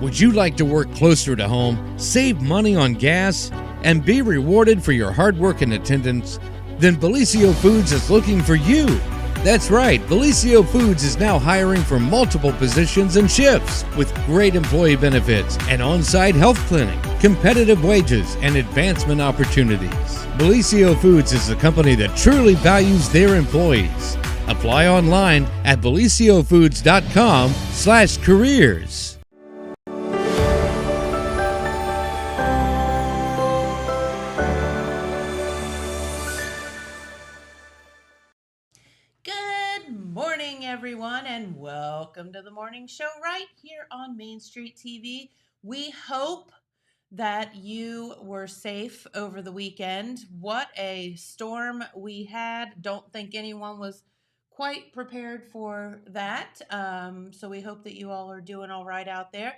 Would you like to work closer to home, save money on gas, and be rewarded for your hard work and attendance? Then Bellisio Foods is looking for you. That's right, Bellisio Foods is now hiring for multiple positions and shifts with great employee benefits, an on-site health clinic, competitive wages, and advancement opportunities. Bellisio Foods is a company that truly values their employees. Apply online at belisiofoods.com/careers. Everyone, and welcome to the morning show right here on Main Street TV. We hope that you were safe over the weekend. What a storm we had. Don't think anyone was quite prepared for that. So we hope that you all are doing all right out there.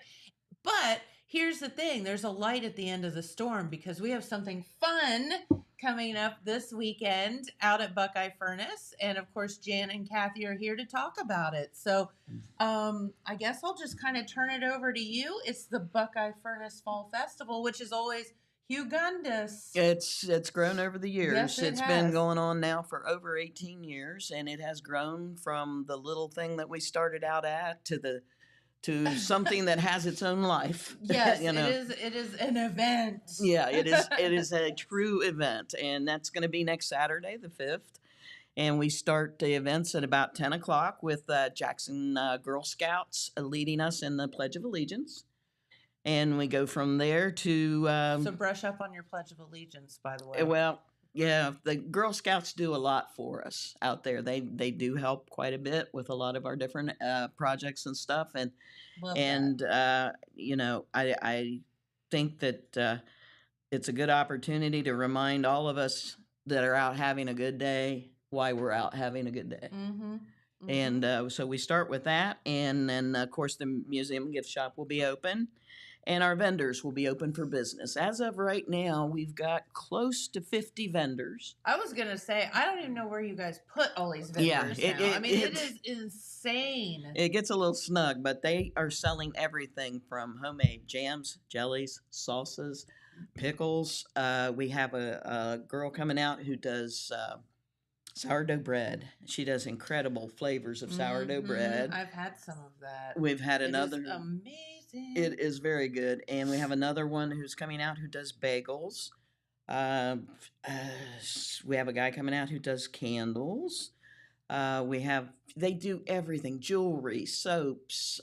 But here's the thing, there's a light at the end of the storm because we have something fun coming up this weekend out at Buckeye Furnace. And of course, Jan and Kathy are here to talk about it. So I guess I'll just kind of turn it over to you. It's the Buckeye Furnace Fall Festival, which is always humongous. It's grown over the years. Yes, It's been going on now for over 18 years, and it has grown from the little thing that we started out at to something that has its own life. Yes, it is an event. Yeah, it is a true event, and that's going to be next Saturday, the 5th. And we start the events at about 10 o'clock with Jackson Girl Scouts leading us in the Pledge of Allegiance. And we go from there to... so brush up on your Pledge of Allegiance, by the way. Well, yeah, the Girl Scouts do a lot for us out there. They do help quite a bit with a lot of our different projects and stuff. And I think that it's a good opportunity to remind all of us that are out having a good day why we're out having a good day. Mm-hmm. Mm-hmm. And so we start with that, and then of course the museum and gift shop will be open. And our vendors will be open for business. As of right now, we've got close to 50 vendors. I was going to say, I don't even know where you guys put all these vendors now. It is insane. It gets a little snug, but they are selling everything from homemade jams, jellies, salsas, pickles. We have a girl coming out who does sourdough bread. She does incredible flavors of sourdough bread. I've had some of that. We've had another. It is amazing. It is very good. And we have another one who's coming out who does bagels. We have a guy coming out who does candles. They do everything, jewelry, soaps,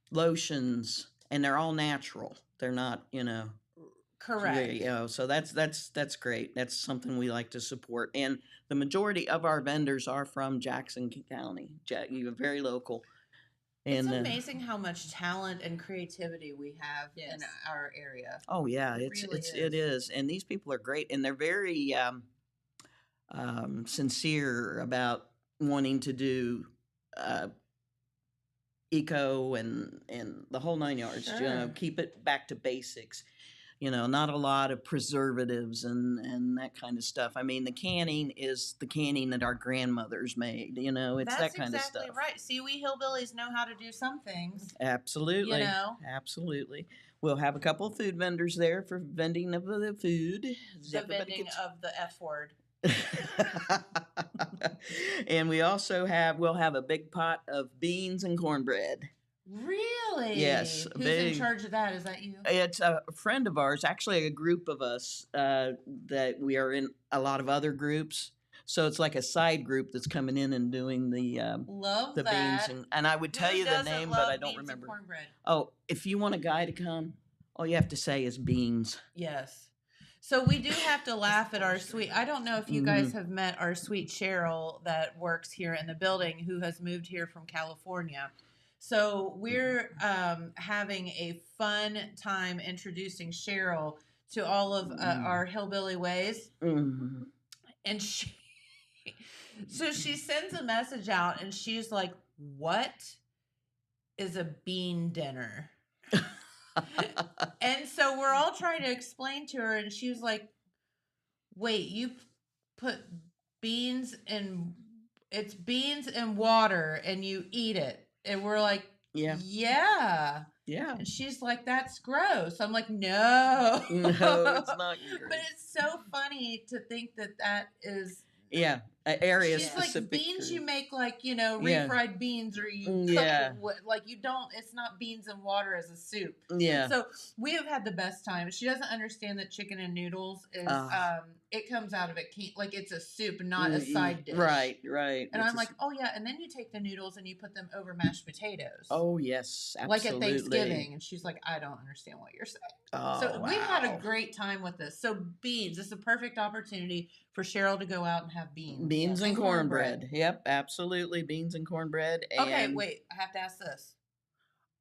lotions, and they're all natural. They're not, correct. So that's great. That's something we like to support. And the majority of our vendors are from Jackson County. Very local. It's amazing how much talent and creativity we have in our area. Oh yeah, it is, and these people are great, and they're very sincere about wanting to do eco and the whole 9 yards. Sure. Keep it back to basics. Not a lot of preservatives and that kind of stuff. I mean, the canning is the canning that our grandmothers made. It's that kind of stuff. That's exactly right. See, we hillbillies know how to do some things. Absolutely. Absolutely. We'll have a couple of food vendors there for vending of the food. The vending of the F word. And we'll have a big pot of beans and cornbread. Really? Yes. Who's in charge of that? Is that you? It's a friend of ours, actually a group of us that we are in a lot of other groups. So it's like a side group that's coming in and doing the beans. And I would tell you the name, but I don't remember. Oh, if you want a guy to come, all you have to say is beans. Yes. So we do have to laugh at our sweet, I don't know if you guys have met our sweet Cheryl that works here in the building who has moved here from California. So we're having a fun time introducing Cheryl to all of our hillbilly ways. Mm-hmm. And she sends a message out and she's like, "What is a bean dinner?" And so we're all trying to explain to her, and she was like, "Wait, you put beans in, it's beans and water and you eat it." And we're like, yeah. Yeah. And she's like, that's gross. I'm like, no. No, it's not But gross. it's so funny to think that that is. Yeah, an area She's specific. like, beans you make like, Yeah. refried beans, or you cook Yeah. like you don't, it's not beans and water as a soup. Yeah. So we have had the best time. She doesn't understand that chicken and noodles is, it comes out of it, like it's a soup, not a side dish. Right, right. And I'm like, oh yeah, and then you take the noodles and you put them over mashed potatoes. Oh yes, absolutely. Like at Thanksgiving. And she's like, I don't understand what you're saying. Oh, so we've had a great time with this. So beans, this is a perfect opportunity for Cheryl to go out and have beans. Beans and cornbread. Yep, absolutely. Beans and cornbread. And okay, wait, I have to ask this.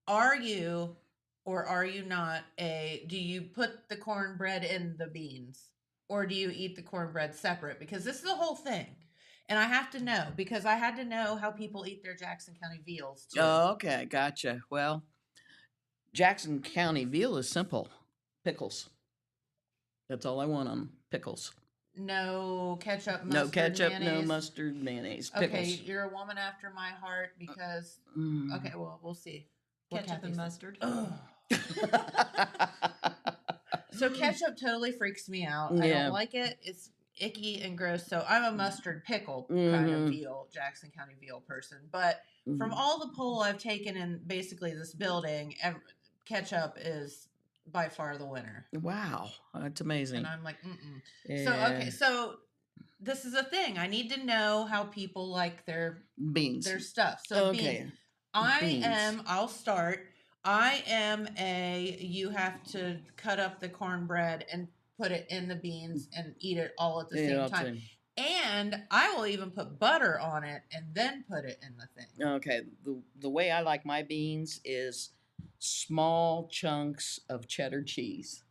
Are you or are you not do you put the cornbread in the beans? Or do you eat the cornbread separate? Because this is the whole thing. And I have to know, because I had to know how people eat their Jackson County veals too. Oh, okay, gotcha. Well, Jackson County veal is simple. Pickles. That's all I want on them. Pickles. No ketchup, mustard, no ketchup, mayonnaise. No mustard, mayonnaise. Pickles. Okay, you're a woman after my heart because. Okay, well, we'll see. Ketchup and mustard. So ketchup totally freaks me out. I don't like it. It's icky and gross. So I'm a mustard pickle kind of veal, Jackson County veal person. But from all the poll I've taken in basically this building, ketchup is by far the winner. Wow, that's amazing. And I'm like, yeah. So okay, so this is a thing. I need to know how people like their beans, their stuff. So beans. I'll start. I am you have to cut up the cornbread and put it in the beans and eat it all at the same time. And I will even put butter on it and then put it in the thing. Okay. The way I like my beans is small chunks of cheddar cheese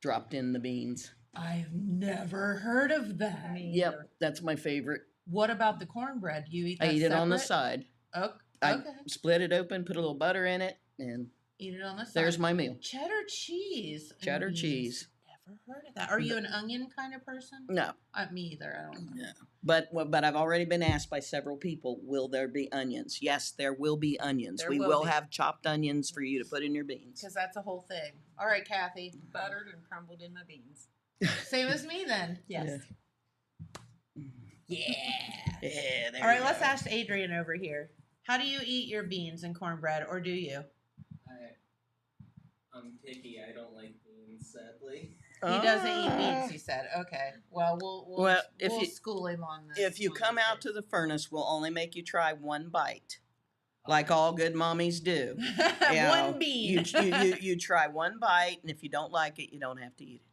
dropped in the beans. I've never heard of that. Yep, that's my favorite. What about the cornbread? You eat that I eat separate? It on the side. Okay. I split it open, put a little butter in it, and eat it on the side. There's my meal. Cheddar cheese. Cheddar cheese. Never heard of that. Are you an onion kind of person? No. Me either. I don't know. No. But I've already been asked by several people, will there be onions? Yes, there will be onions. We will have chopped onions for you to put in your beans. Because that's a whole thing. All right, Kathy. Buttered and crumbled in my beans. Same as me then. Yes. Yeah. Yeah. All right, let's ask Adrian over here. How do you eat your beans and cornbread, or do you? I'm picky. I don't like beans, sadly. He doesn't eat beans, he said. Okay. Well, we'll school him on this. If you come out to the furnace, we'll only make you try one bite. Like all good mommies do. One bean. You try one bite, and if you don't like it, you don't have to eat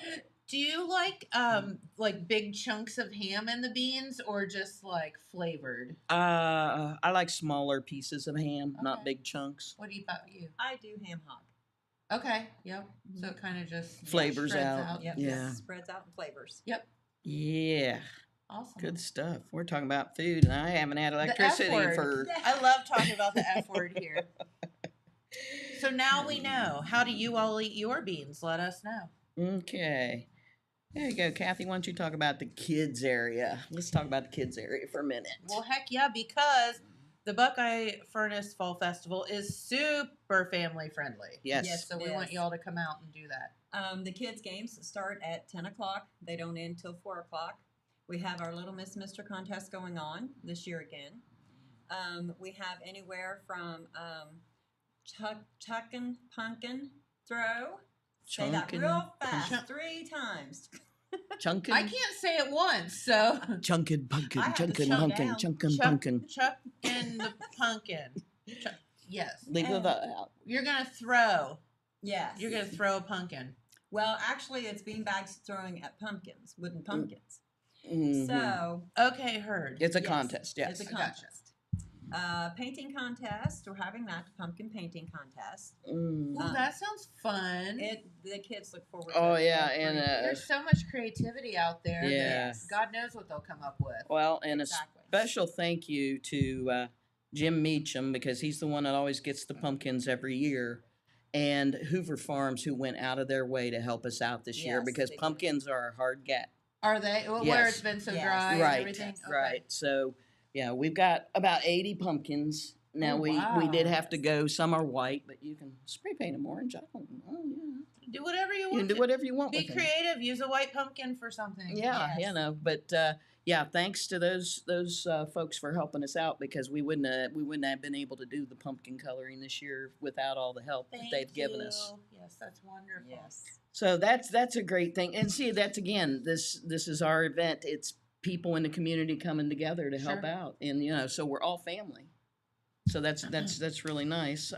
it. Do you like big chunks of ham in the beans, or just like flavored? I like smaller pieces of ham, not big chunks. What about you? I do ham hock. Okay. Yep. So it kind of just flavors out. Yep. Yeah. Spreads out and flavors. Yep. Yeah. Awesome. Good stuff. We're talking about food, and I haven't had electricity for. I love talking about the F word here. So now we know. How do you all eat your beans? Let us know. Okay. There you go, Kathy. Why don't you talk about the kids area? Let's talk about the kids area for a minute. Well, heck yeah, because the Buckeye Furnace Fall Festival is super family friendly. Yes. So we want y'all to come out and do that. The kids' games start at 10 o'clock. They don't end till 4 o'clock. We have our Little Miss Mr. contest going on this year again. We have anywhere from chuck and pumpkin throw. Say that real fast 3 times. Chunkin'. I can't say it once, so. Chunkin' pumpkin, I have to chunkin' chunk pumpkin, down. chunkin' pumpkin. Chuck and the pumpkin. Yes. Leave it out. You're going to throw. Yes. You're going to throw a pumpkin. Well, actually, it's beanbags throwing at pumpkins, wooden pumpkins. Mm-hmm. So. Okay, heard. It's a contest, yes. It's a contest. Painting contest. We're having that pumpkin painting contest. Well, that sounds fun. The kids look forward to it. Oh yeah, and there's so much creativity out there. Yeah. That God knows what they'll come up with. Well, and a special thank you to Jim Meacham, because he's the one that always gets the pumpkins every year, and Hoover Farms, who went out of their way to help us out this year, because pumpkins are a hard get. Are they? Well, where it's been so dry and everything? Right. So, yeah, we've got about 80 pumpkins, Now Oh, we did wow. have to go. Some are white, but you can spray paint them orange. I don't know. Yeah, Do whatever you you want. can do whatever you want Be with them. creative. Use a white pumpkin for something. Yeah, Yes. you know, but yeah, thanks to those folks for helping us out because we wouldn't have been able to do the pumpkin coloring this year without all the help that they've given us. Yes, that's wonderful. Yes. So that's a great thing. And see, that's again, this is our event. It's people in the community coming together to help Sure. out, and you know, so we're all family. So that's really nice.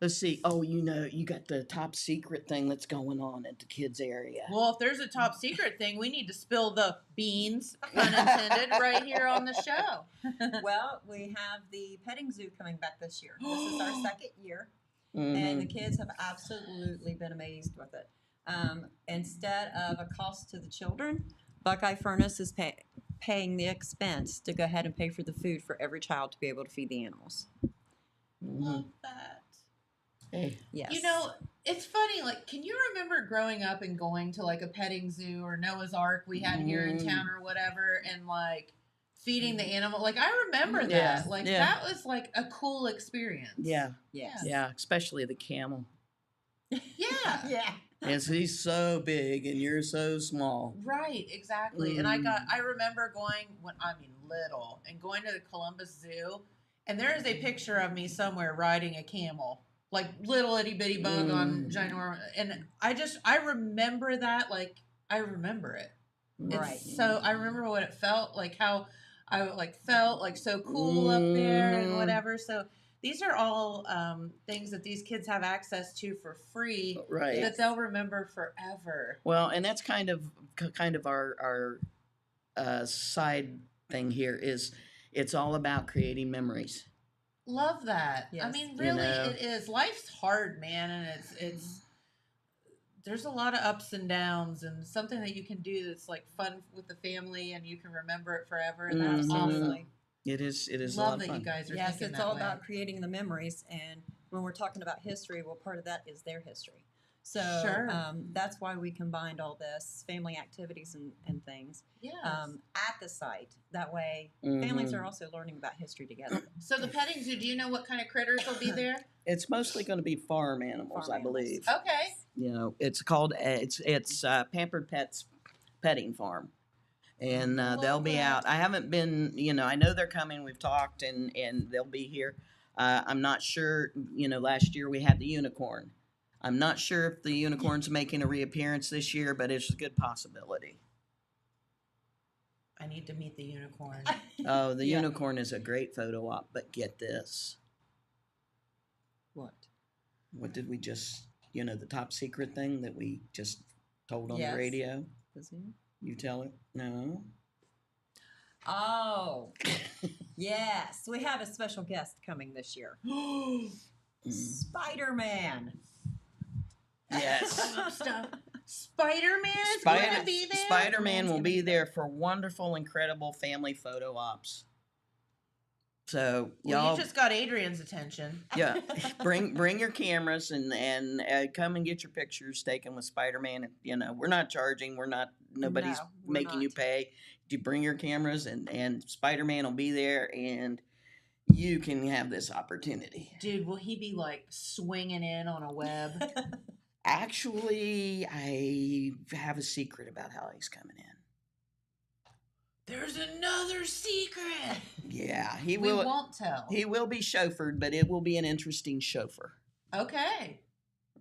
Let's see. Oh, you know, you got the top secret thing that's going on at the kids area. Well, if there's a top secret thing, we need to spill the beans, pun intended, right here on the show. Well, we have the petting zoo coming back this year. This is our second year, and the Mhm. kids have absolutely been amazed with it. Instead of a cost to the children, Buckeye Furnace is paying the expense to go ahead and pay for the food for every child to be able to feed the animals. Love that. Hey. Yes. You know, it's funny. Like, can you remember growing up and going to like a petting zoo or Noah's Ark we had here in town or whatever, and like feeding the animal? Like, I remember that. Yeah, Like, yeah. that was like a cool experience. Yeah, Yes. yeah, especially the camel. Yeah. Yeah. Yes, he's so big and you're so small. Right, exactly. And I remember going little and going to the Columbus Zoo, and there is a picture of me somewhere riding a camel, like little itty bitty bug on ginormous. And I remember that, like I remember it. Right. It's so I remember what it felt like, how I like felt like so cool up there and whatever. So these are all things that these kids have access to for free, Right. that they'll remember forever. Well, and that's kind of our side thing here is it's all about creating memories. Love that. I Yes. mean, You really, know. it is. Life's hard, man, and it's. There's a lot of ups and downs, and something that you can do that's like fun with the family, and you can remember it forever, and that's Mhm. awesome. Absolutely. It is a lot Love of that fun. you guys are Yes, thinking it's that all way. about creating the memories, and when we're talking about history, well, part of that is their history. So Sure. that's why we combined all this family activities and things Yes. at the site. That way, families Mhm. are also learning about history together. So the petting zoo. Do you know what kind of critters will be there? It's mostly going to be farm animals, Farm I believe. Okay. You know, it's called it's Pampered Pets Petting Farm, and they'll be out. I haven't been, you know, I know they're coming. We've talked, and they'll be here. I'm not sure. You know, last year we had the unicorn. I'm not sure if the unicorn's making a reappearance this year, but it's a good possibility. I need to meet the unicorn. Oh, the Yeah. unicorn is a great photo op, but get this. What? What did we just, you know, the top secret thing that we just told on Yes. the radio? The zoo? You tell it? No. Oh, yes. We have a special guest coming this year. Spider-Man. Yes. Spider-Man is going to be there. Spider-Man will be there for wonderful, incredible family photo ops. So Well, y'all, you just got Adrian's attention. yeah, bring your cameras and come and get your pictures taken with Spider-Man. You know, we're not charging. Nobody's No, we're making you not. pay. You bring your cameras and Spider-Man will be there and you can have this opportunity. Dude, will he be like swinging in on a web? Actually, I have a secret about how he's coming in. There's another secret. Yeah, he We will. won't tell. He will be chauffeured, but it will be an interesting chauffeur. Okay.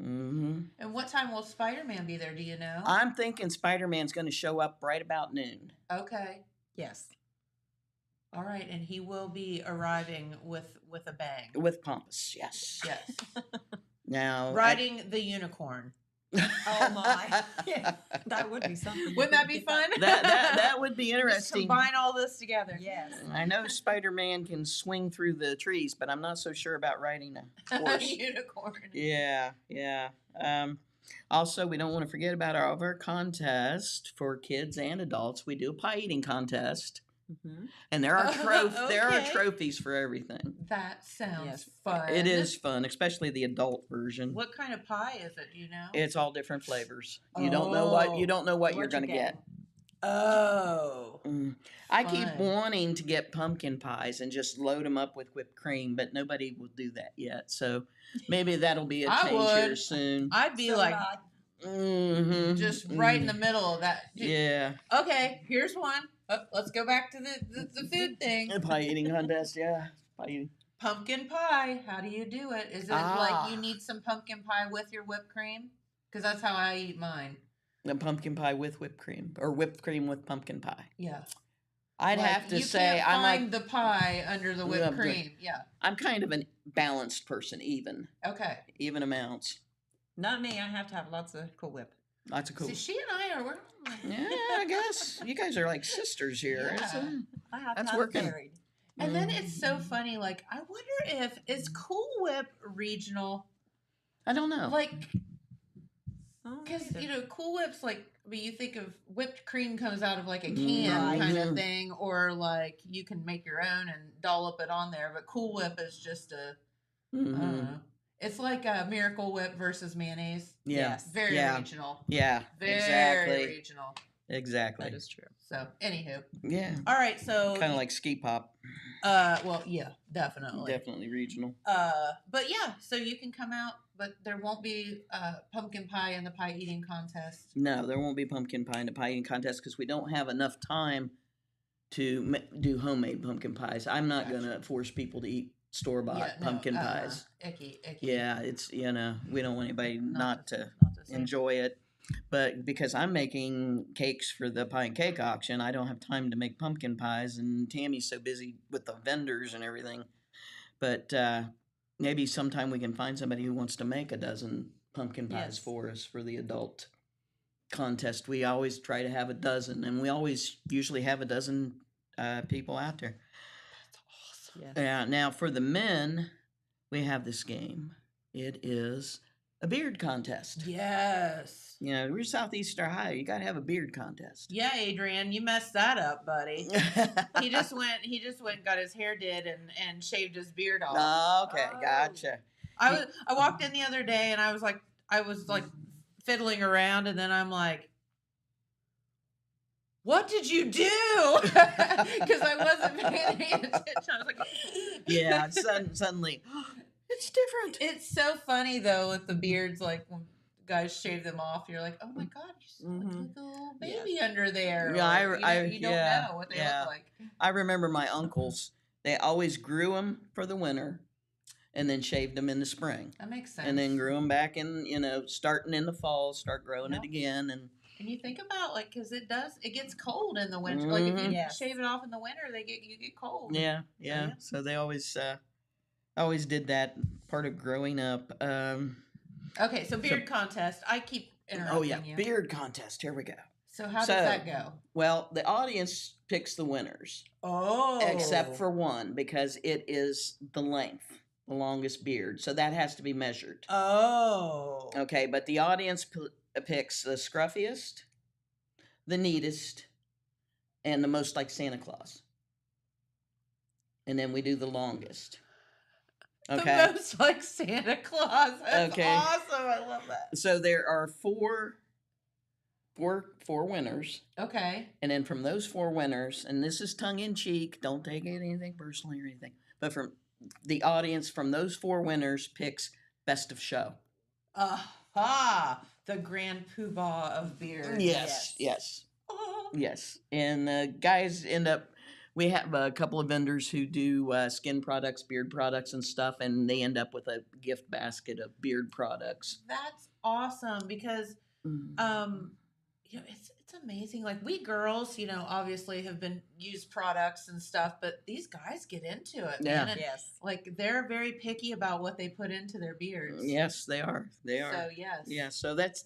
Mm-hmm. And what time will Spider-Man be there? Do you know? I'm thinking Spider-Man's going to show up right about noon. Okay. Yes. All right, and he will be arriving with a bang. With pompous, yes. Yes. Now, Riding the unicorn. Oh my. Yeah, that would be something. Wouldn't that be fun? that would be Just interesting. combine all this together. Yes. I know Spider-Man can swing through the trees, but I'm not so sure about riding a horse. Unicorn. Yeah. Also, we don't want to forget about our contest for kids and adults. We do a pie eating contest, Mm-hmm. and there are there are Okay. trophies for everything. That sounds Yes. fun. It is fun, especially the adult version. What kind of pie is it? Do you know? It's all different flavors. You don't know what Oh. you're What gonna you get. Oh. I keep Fun. wanting to get pumpkin pies and just load them up with whipped cream, but nobody will do that yet. So maybe that'll be a I change here would. soon. I'd be So like would I. just right in the middle of that. Yeah. Okay, here's one. Let's go back to the food thing. A pie eating contest, yeah. Pie eating. Pumpkin pie. How do you do it? Is it like you need some pumpkin pie with your whipped cream? Because that's how I eat mine. A pumpkin pie with whipped cream, or whipped cream with pumpkin pie. Yeah. I'd Like, have to you say can't I'm find like the pie under the whipped Yeah, but- cream. Yeah. I'm kind of a balanced person, Okay. even amounts. Not me. I have to have lots of Cool Whip. Lots of cool. See, she and I are. Yeah, I guess you guys are like sisters here. Yeah. I have That's to have working. varied. And then it's so funny. Like, I wonder if is Cool Whip regional? I don't know. Like, Oh, because either. you know, Cool Whip's like. I mean, you think of whipped cream comes out of like a can Right. kind of thing, or like you can make your own and dollop it on there. But Cool Whip is just a. I don't know. It's like a Miracle Whip versus mayonnaise. Yeah. Yes. Very Yeah. regional. Yeah. Very Exactly. regional. Exactly. That is true. So, anywho. Yeah. All right, so Kind of like ski pop. well, yeah, definitely. Definitely regional. But yeah, so you can come out, but there won't be pumpkin pie in the pie eating contest. No, there won't be pumpkin pie in the pie eating contest because we don't have enough time to do homemade pumpkin pies. I'm not Gotcha. going to force people to eat store-bought pumpkin pies. Icky. Yeah, it's, we don't want anybody not to not the same. enjoy it. But because I'm making cakes for the pie and cake auction, I don't have time to make pumpkin pies, and Tammy's so busy with the vendors and everything. But maybe sometime we can find somebody who wants to make a dozen pumpkin pies Yes. for us for the adult contest. We always try to have a dozen, and we always usually have a dozen people out there. That's awesome. Yeah. Now, for the men, we have this game. It is a beard contest. Yes. We're Southeast Ohio. You got to have a beard contest. Yeah, Adrian, you messed that up, buddy. He just went and got his hair did and shaved his beard off. Okay, Oh. gotcha. I walked in the other day and I was like fiddling around, and then I'm like, what did you do? Because I wasn't paying any attention. I was like, Yeah, suddenly, it's different. It's so funny though with the beards, like when guys shave them off, you're like, oh my god, you look like a little baby under there. Yeah, Or, you don't yeah, know what they yeah. look like. I remember my uncles, they always grew them for the winter and then shaved them in the spring. That makes sense. And then grew them back in, starting in the fall, start growing it Yep. again. And And you think about because it gets cold in the winter. Like if you Yes. shave it off in the winter, you get cold. yeah. Yeah. So they always did that part of growing up. Okay, so beard contest. I keep interrupting Oh, yeah. you. Beard contest. Here we go. So how does So- that go? Well, the audience picks the winners, Oh, except for one, because it is the length, the longest beard. So that has to be measured. oh. Okay, but the audience picks the scruffiest, the neatest, and the most like Santa Claus. And then we do the longest. Okay. The most like Santa Claus. That's Okay. awesome. I love that. So there are four winners. Okay. And then from those four winners, and this is tongue in cheek, don't take anything personally or anything, but from the audience, from those four winners, picks best of show. Aha! The grand poobah of beard. Yes. Oh. Yes. And guys end up, we have a couple of vendors who do skin products, beard products, and stuff, and they end up with a gift basket of beard products. That's awesome because it's amazing. Like we girls, obviously have been used products and stuff, but these guys get into it, Yeah. man. And, Yes. like they're very picky about what they put into their beards. Yes, they are. They are. So yes. Yeah, so that's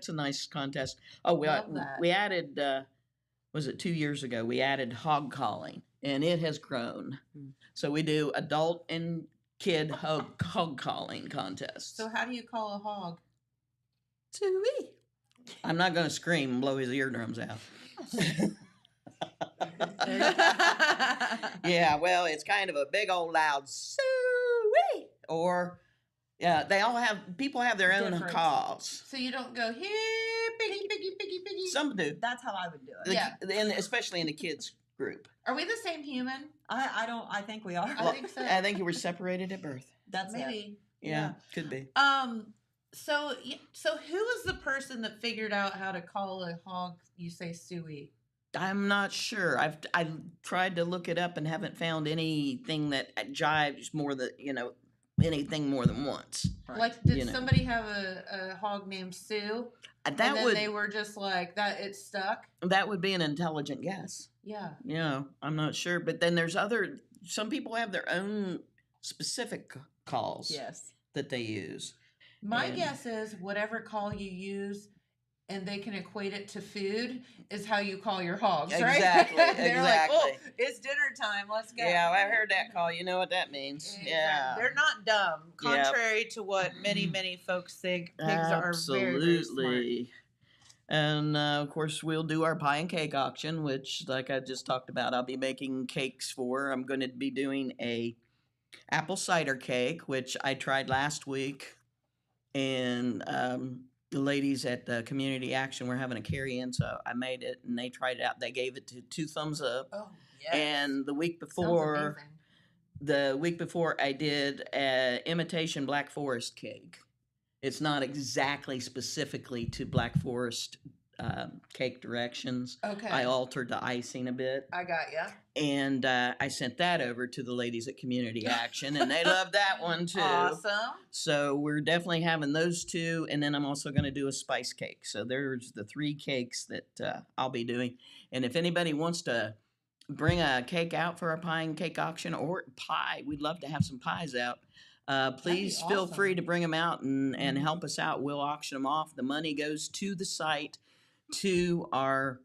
a nice contest. Oh, Love that. we added was it 2 years ago? We added hog calling, and it has grown. So we do adult and kid hog calling contests. So how do you call a hog? Tooey. I'm not going to scream and blow his eardrums out. Yeah, well, it's kind of a big old loud soo-wee. Or, yeah, people have their own Different. calls. So you don't go hip piggy, piggy, piggy, piggy. Some do. That's how I would do it. Yeah. And especially in the kids group. Are we the same human? I think we are. I think so. I think you were separated at birth. That's it. Maybe. Yeah, could be. So who was the person that figured out how to call a hog? You say suey. I'm not sure. I've tried to look it up and haven't found anything that jives more than anything more than once. Right. Like, did somebody have a hog named Sue? That and then would they were just like that. It stuck. that would be an intelligent guess. Yeah. Yeah, I'm not sure. But then there's some people have their own specific calls Yes. that they use. My And- guess is whatever call you use, and they can equate it to food, is how you call your hogs, right? Exactly, They're like, oh, exactly. it's dinner time. Let's go. Yeah, I heard that call. You know what that means. Exactly. Yeah. They're not dumb. Yep. Contrary to what many folks think, pigs are very, very smart. Absolutely. And of course, we'll do our pie and cake auction, which, like I just talked about, I'll be making cakes for. I'm going to be doing a apple cider cake, which I tried last week, and the ladies at the Community Action were having a carry-in, so I made it, and they tried it out. They gave it 2 thumbs up. Oh, yes. And the week Sounds before, amazing. I did an imitation Black Forest cake. It's not exactly specifically to Black Forest cake directions. Okay. I altered the icing a bit, I got ya. and I sent that over to the ladies at Community Action, and they loved that one too. Awesome. So we're definitely having those 2, and then I'm also going to do a spice cake. So there's the 3 cakes that I'll be doing. And if anybody wants to bring a cake out for our pie and cake auction, or pie, we'd love to have some pies out. Please feel awesome. free to bring them out and help us out. We'll auction them off. The money goes to the site, to our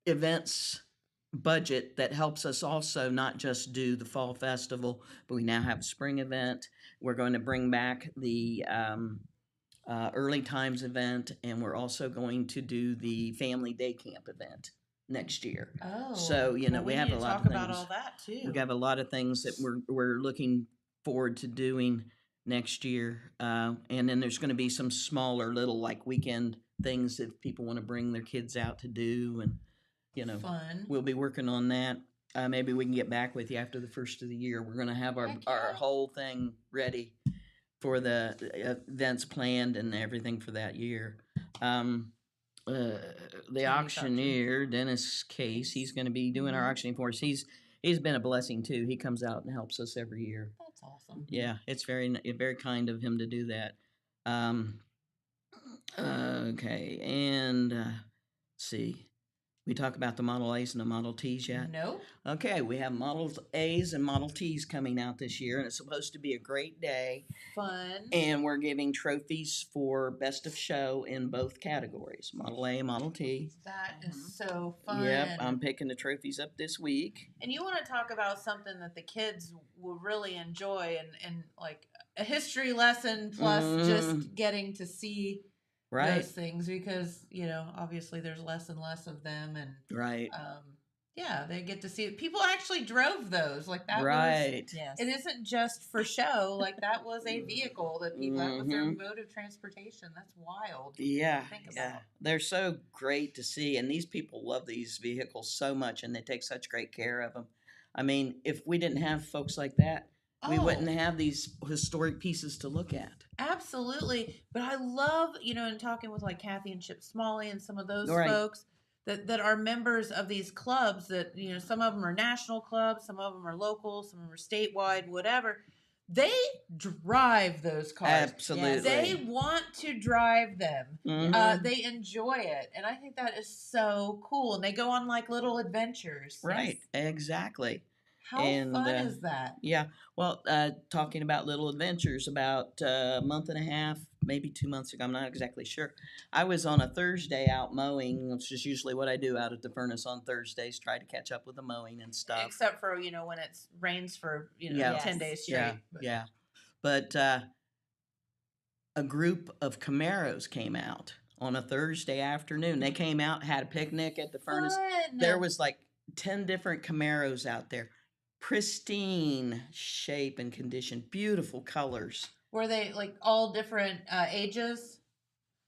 events budget that helps us also not just do the fall festival, but we now have a spring event. We're going to bring back the early times event, and we're also going to do the family day camp event next year. Oh. So, we have need a to lot talk of about things. all that too. We have a lot of things that we're looking forward to doing next year. And then there's going to be some smaller little like weekend things that people want to bring their kids out to do. And, Fun. we'll be working on that. Maybe we can get back with you after the first of the year. We're going to have our Heck yeah. whole thing ready for the events planned and everything for that year. The auctioneer, Dennis Case, he's going to be doing our auctioning for us. He's been a blessing too. He comes out and helps us every year. That's awesome. Yeah, it's very kind of him to do that. Okay, and let's see. We talk about the Model A's and the Model T's yet? Nope. Okay, we have Model A's and Model T's coming out this year, and it's supposed to be a great day. Fun. And we're giving trophies for best of show in both categories, Model A and Model T. That is so fun. Yep, I'm picking the trophies up this week. And you want to talk about something that the kids will really enjoy, and like a history lesson plus just getting to see those things, because obviously there's less and less of them, and yeah, they get to see it. People actually drove those, like that was, Yes. it isn't just for show, like that was a vehicle that people, that was their mode of transportation. That's wild. Yeah, to think about. they're so great to see, and these people love these vehicles so much, and they take such great care of them. I mean, if we didn't have folks like that, we wouldn't have these historic pieces to look at. Absolutely. But I love, in talking with like Kathy and Chip Smalley and some of those Right. folks that are members of these clubs that, some of them are national clubs, some of them are local, some of them are statewide, whatever. They drive those cars. Absolutely. They want to drive them. Mhm. They enjoy it. And I think that is so cool. And they go on like little adventures. Right, exactly. How And, fun is that? Yeah. Well, talking about little adventures, about a month and a half, maybe 2 months ago, I'm not exactly sure. I was on a Thursday out mowing, which is usually what I do out at the furnace on Thursdays, try to catch up with the mowing and stuff. Except for, when it rains for, Yeah. 10 days straight. Yeah, But- yeah. But a group of Camaros came out on a Thursday afternoon. They came out, had a picnic at the furnace. Fun. There was like 10 different Camaros out there. Pristine shape and condition, beautiful colors. Were they like all different ages?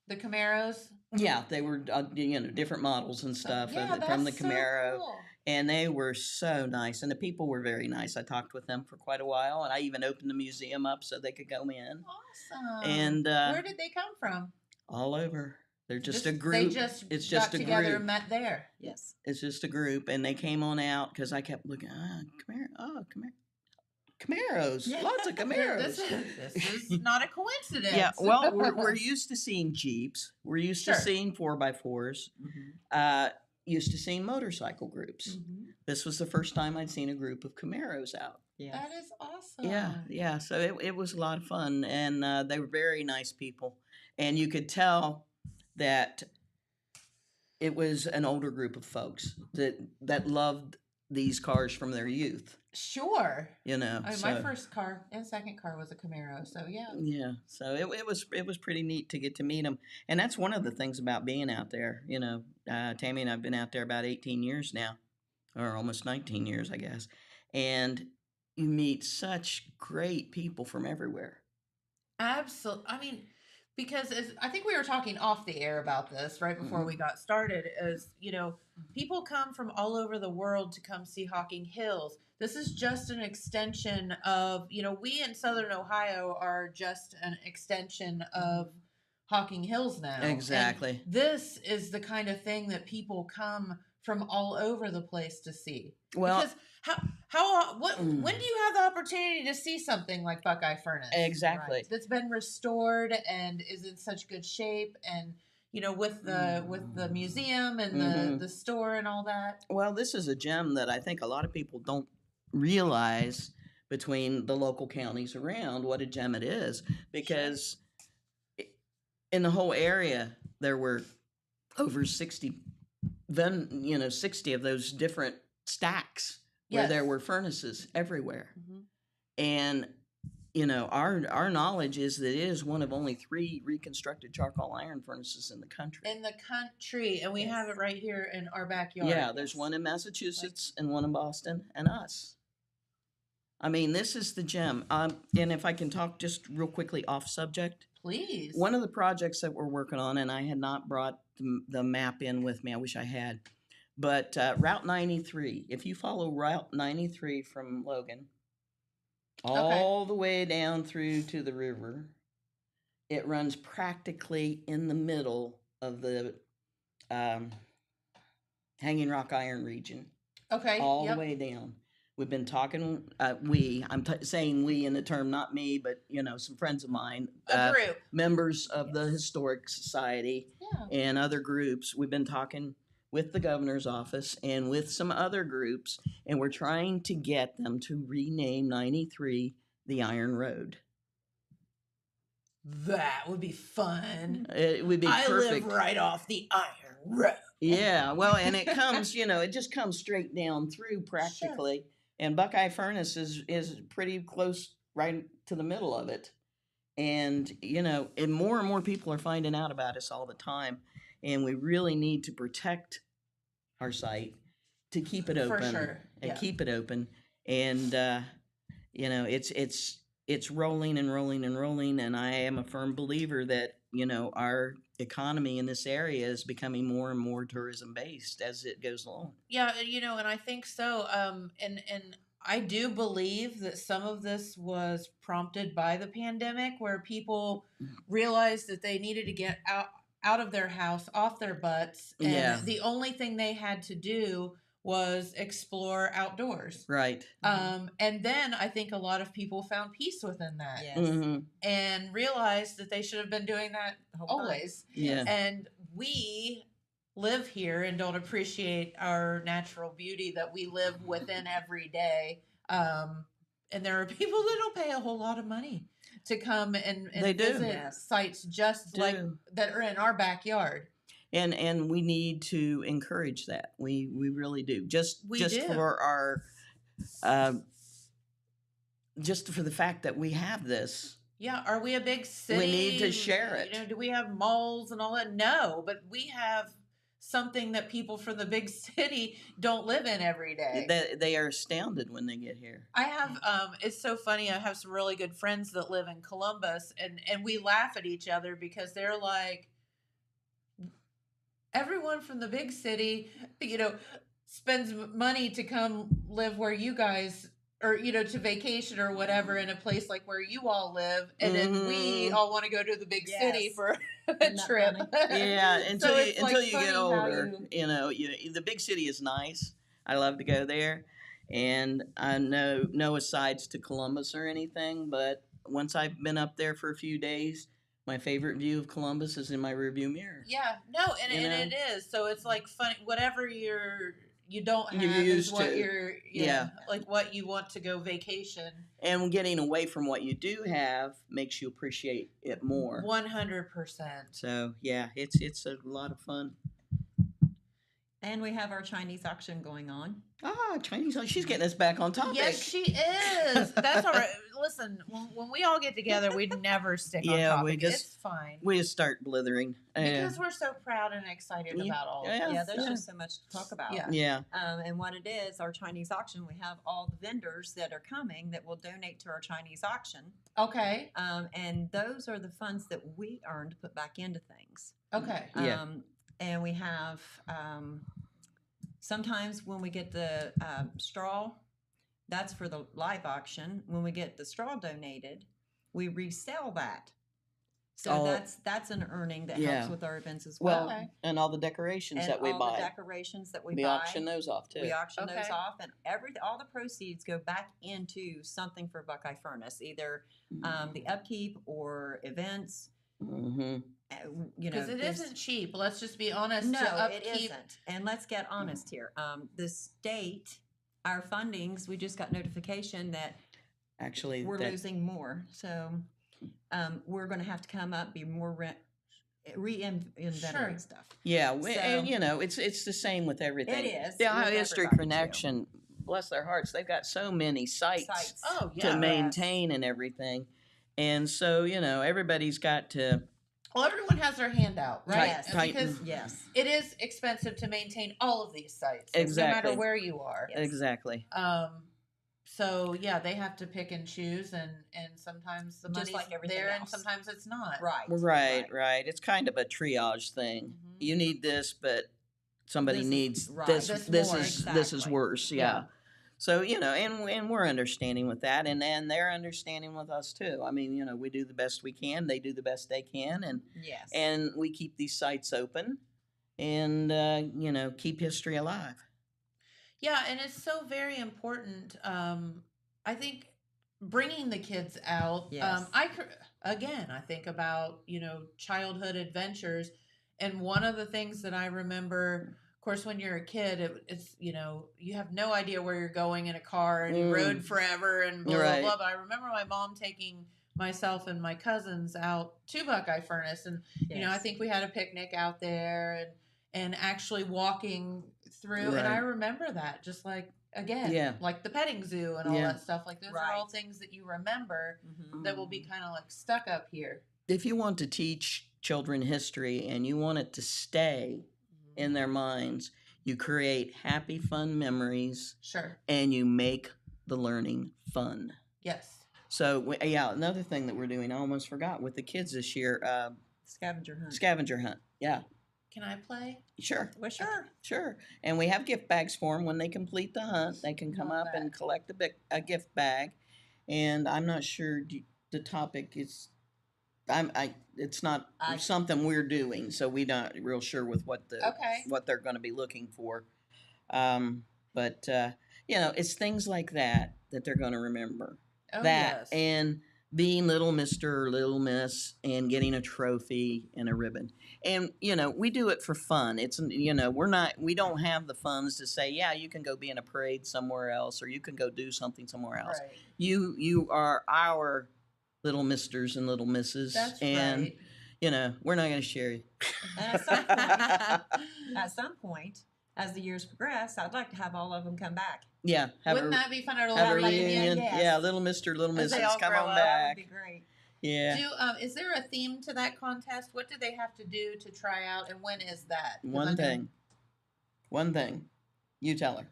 The Camaros. Yeah, they were different models and stuff Yeah, from the that's so Camaro, cool. and they were so nice, and the people were very nice. I talked with them for quite a while, and I even opened the museum up so they could go in. Awesome. And where did they come from? all over. They're just a They group. just It's got just a together group. and met there. Yes. It's just a group, and they came on out because I kept looking. Camaros, lots of Camaros. this is not a coincidence. Yeah, well, we're used to seeing Jeeps. We're used to Sure. seeing 4x4s. Used to seeing motorcycle groups. This was the first time I'd seen a group of Camaros out. Yes. That is awesome. Yeah. So it was a lot of fun, and they were very nice people, and you could tell that it was an older group of folks that loved these cars from their youth. Sure. You know, I mean, my first car and second car was a Camaro, so yeah. Yeah, so it was pretty neat to get to meet them, and that's one of the things about being out there. You know, Tammy and I've been out there about 18 years now, or almost 19 years, I guess, and you meet such great people from everywhere. Absolutely. I mean, because I think we were talking off the air about this right before we got started. Is people come from all over the world to come see Hocking Hills. This is just an extension of we in Southern Ohio are just an extension of Hocking Hills now. Exactly. And this is the kind of thing that people come from all over the place to see. Well, because when do you have the opportunity to see something like Buckeye Furnace? Exactly. Right? That's been restored and is in such good shape, and with the museum and the store and all that. Well, this is a gem that I think a lot of people don't realize between the local counties around what a gem it is, because in the whole area there were over 60 of those different stacks where there were furnaces everywhere. And our knowledge is that it is one of only 3 reconstructed charcoal iron furnaces in the country. And we have it right here in our backyard. Yeah, there's one in Massachusetts and one in Boston and us. I mean, this is the gem. And if I can talk just real quickly off subject. Please. One of the projects that we're working on, and I had not brought the map in with me. I wish I had. But Route 93, if you follow Route 93 from Logan all the way down through to the river, it runs practically in the middle of the Hanging Rock Iron region. Okay. All the way down. We've been talking, saying we in the term, not me, but, some friends of mine. A group. Members of the Historic Society and other groups. We've been talking with the governor's office and with some other groups, and we're trying to get them to rename 93 the Iron Road. That would be fun. It would be perfect. I live right off the Iron Road. Yeah, well, and it comes, it just comes straight down through practically. Sure. And Buckeye Furnace is pretty close right to the middle of it. And, and more people are finding out about us all the time. And we really need to protect our site to keep it open. For sure. And keep it open. And, it's rolling and rolling and rolling. And I am a firm believer that, our economy in this area is becoming more and more tourism based as it goes along. Yeah, and I think so. And I do believe that some of this was prompted by the pandemic, where people realized that they needed to get out of their house, off their butts, and the only thing they had to do was explore outdoors. Right. And then I think a lot of people found peace within that. Yes. And realized that they should have been doing that always. Yeah. And we live here and don't appreciate our natural beauty that we live within every day. And there are people that don't pay a whole lot of money to come and visit sites just like that are in our backyard. And we need to encourage that. We really do. For our just for the fact that we have this. Yeah, are we a big city? We need to share it. Do we have malls and all that? No, but we have something that people from the big city don't live in every day. They are astounded when they get here. I have, it's so funny. I have some really good friends that live in Columbus, and we laugh at each other because they're like, everyone from the big city, spends money to come live where you guys, or to vacation or whatever, in a place like where you all live, and then we all want to go to the big city Yes. for a Isn't that trip. funny? Yeah, So until it's, like, you funny get how older, the big city is nice. I love to go there, and I know no asides to Columbus or anything, but once I've been up there for a few days, my favorite view of Columbus is in my rearview mirror. Yeah, no, and, You and know? it is. So it's like funny. Whatever you don't You're have is used what to. you're, Yeah. like what you want to go vacation. And getting away from what you do have makes you appreciate it more. 100%. So yeah, it's a lot of fun. And we have our Chinese auction going on. Ah, Chinese. She's getting us back on topic. Yes, she is. That's all right. Listen, when we all get together, we never stick on Yeah, topic. we just- It's fine. We just start blithering. Because we're so proud and excited about all of Yeah. this. Yeah, there's Yeah. just so much to talk about. Yeah. Yeah. And what it is, our Chinese auction, we have all the vendors that are coming that will donate to our Chinese auction. Okay. And those are the funds that we earn to put back into things. Okay. Yeah. And we have sometimes when we get the straw, that's for the live auction. When we get the straw donated, we resell that. So Oh. that's an earning that Yeah. helps with our events as Well, well. Okay. and all the decorations And that we all buy, the decorations that we we buy, auction those off too. we auction those Okay. off, and all the proceeds go back into something for Buckeye Furnace, either the upkeep or events. Mm-hmm. Because it there's- isn't cheap. Let's just be honest. No, to it upkeep. isn't. And let's get honest here. The state, our fundings, we just got notification that Actually, we're that, losing more. So we're going to have to come up, be more reinventing Sure. stuff. yeah, So- and it's the same with everything. It is The Ohio with History everybody, too. Connection, bless their hearts, they've got so many sites Oh, to yeah. maintain and everything, and so everybody's got to. Well, everyone has their hand out, right? Yes. Because Yes. it is expensive to maintain all of these sites, Exactly. no matter where you are. Yes. Exactly. So yeah, they have to pick and choose, and sometimes the Just money's like everything there, and else. sometimes it's not. Right. Right. It's kind of a triage thing. Mhm. You need this, but somebody This is- needs right. this. This This more, is this is exactly. worse. Yeah. Yeah. So and we're understanding with that, and they're understanding with us too. I mean, we do the best we can. They do the best they can, Yes. and we keep these sites open, and keep history alive. Yeah, and it's so very important. I think bringing the kids out. Yes. I think about childhood adventures, and one of the things that I remember. Of course, when you're a kid, it's you have no idea where you're going in a car, and you rode forever and blah Right. blah blah. But I remember my mom taking myself and my cousins out to Buckeye Furnace, and I Yes. think we had a picnic out there, and actually walking through. And I Right. remember that just like again, Yeah. like the petting zoo and all Yeah. that stuff. Like those are all Right. things that you remember Mhm. that will be kind of like stuck up here. If you want to teach children history and you want it to stay in their minds, you create happy, fun memories, Sure. and you make the learning fun. Yes. So, another thing that we're doing, I almost forgot with the kids this year, Scavenger hunt. scavenger hunt. Yeah, Can I play? sure, Well, sure. sure. And we have gift bags for them when they complete the hunt. They can come Love up that. and collect a gift bag. And I'm not sure the topic is. It's not something we're doing, so we're not real sure with what Okay. what they're going to be looking for. But it's things like that they're going to remember. Oh, That yes. and being little Mr. or little Miss and getting a trophy and a ribbon. And we do it for fun. It's we don't have the funds to say, yeah, you can go be in a parade somewhere else, or you can go do something somewhere else. Right. You are our little Misters and little Misses. That's and right. we're not going to share you. And at some point, as the years progress, I'd like to have all of them come back. Yeah, Wouldn't that be fun? Or have a like reunion. yes. Yeah, little Mr., little As they Misses, all come grow on up, That would back. be great. Yeah. Is there a theme to that contest? What do they have to do to try out, and when is that? 'Cause I One know- thing. You tell her.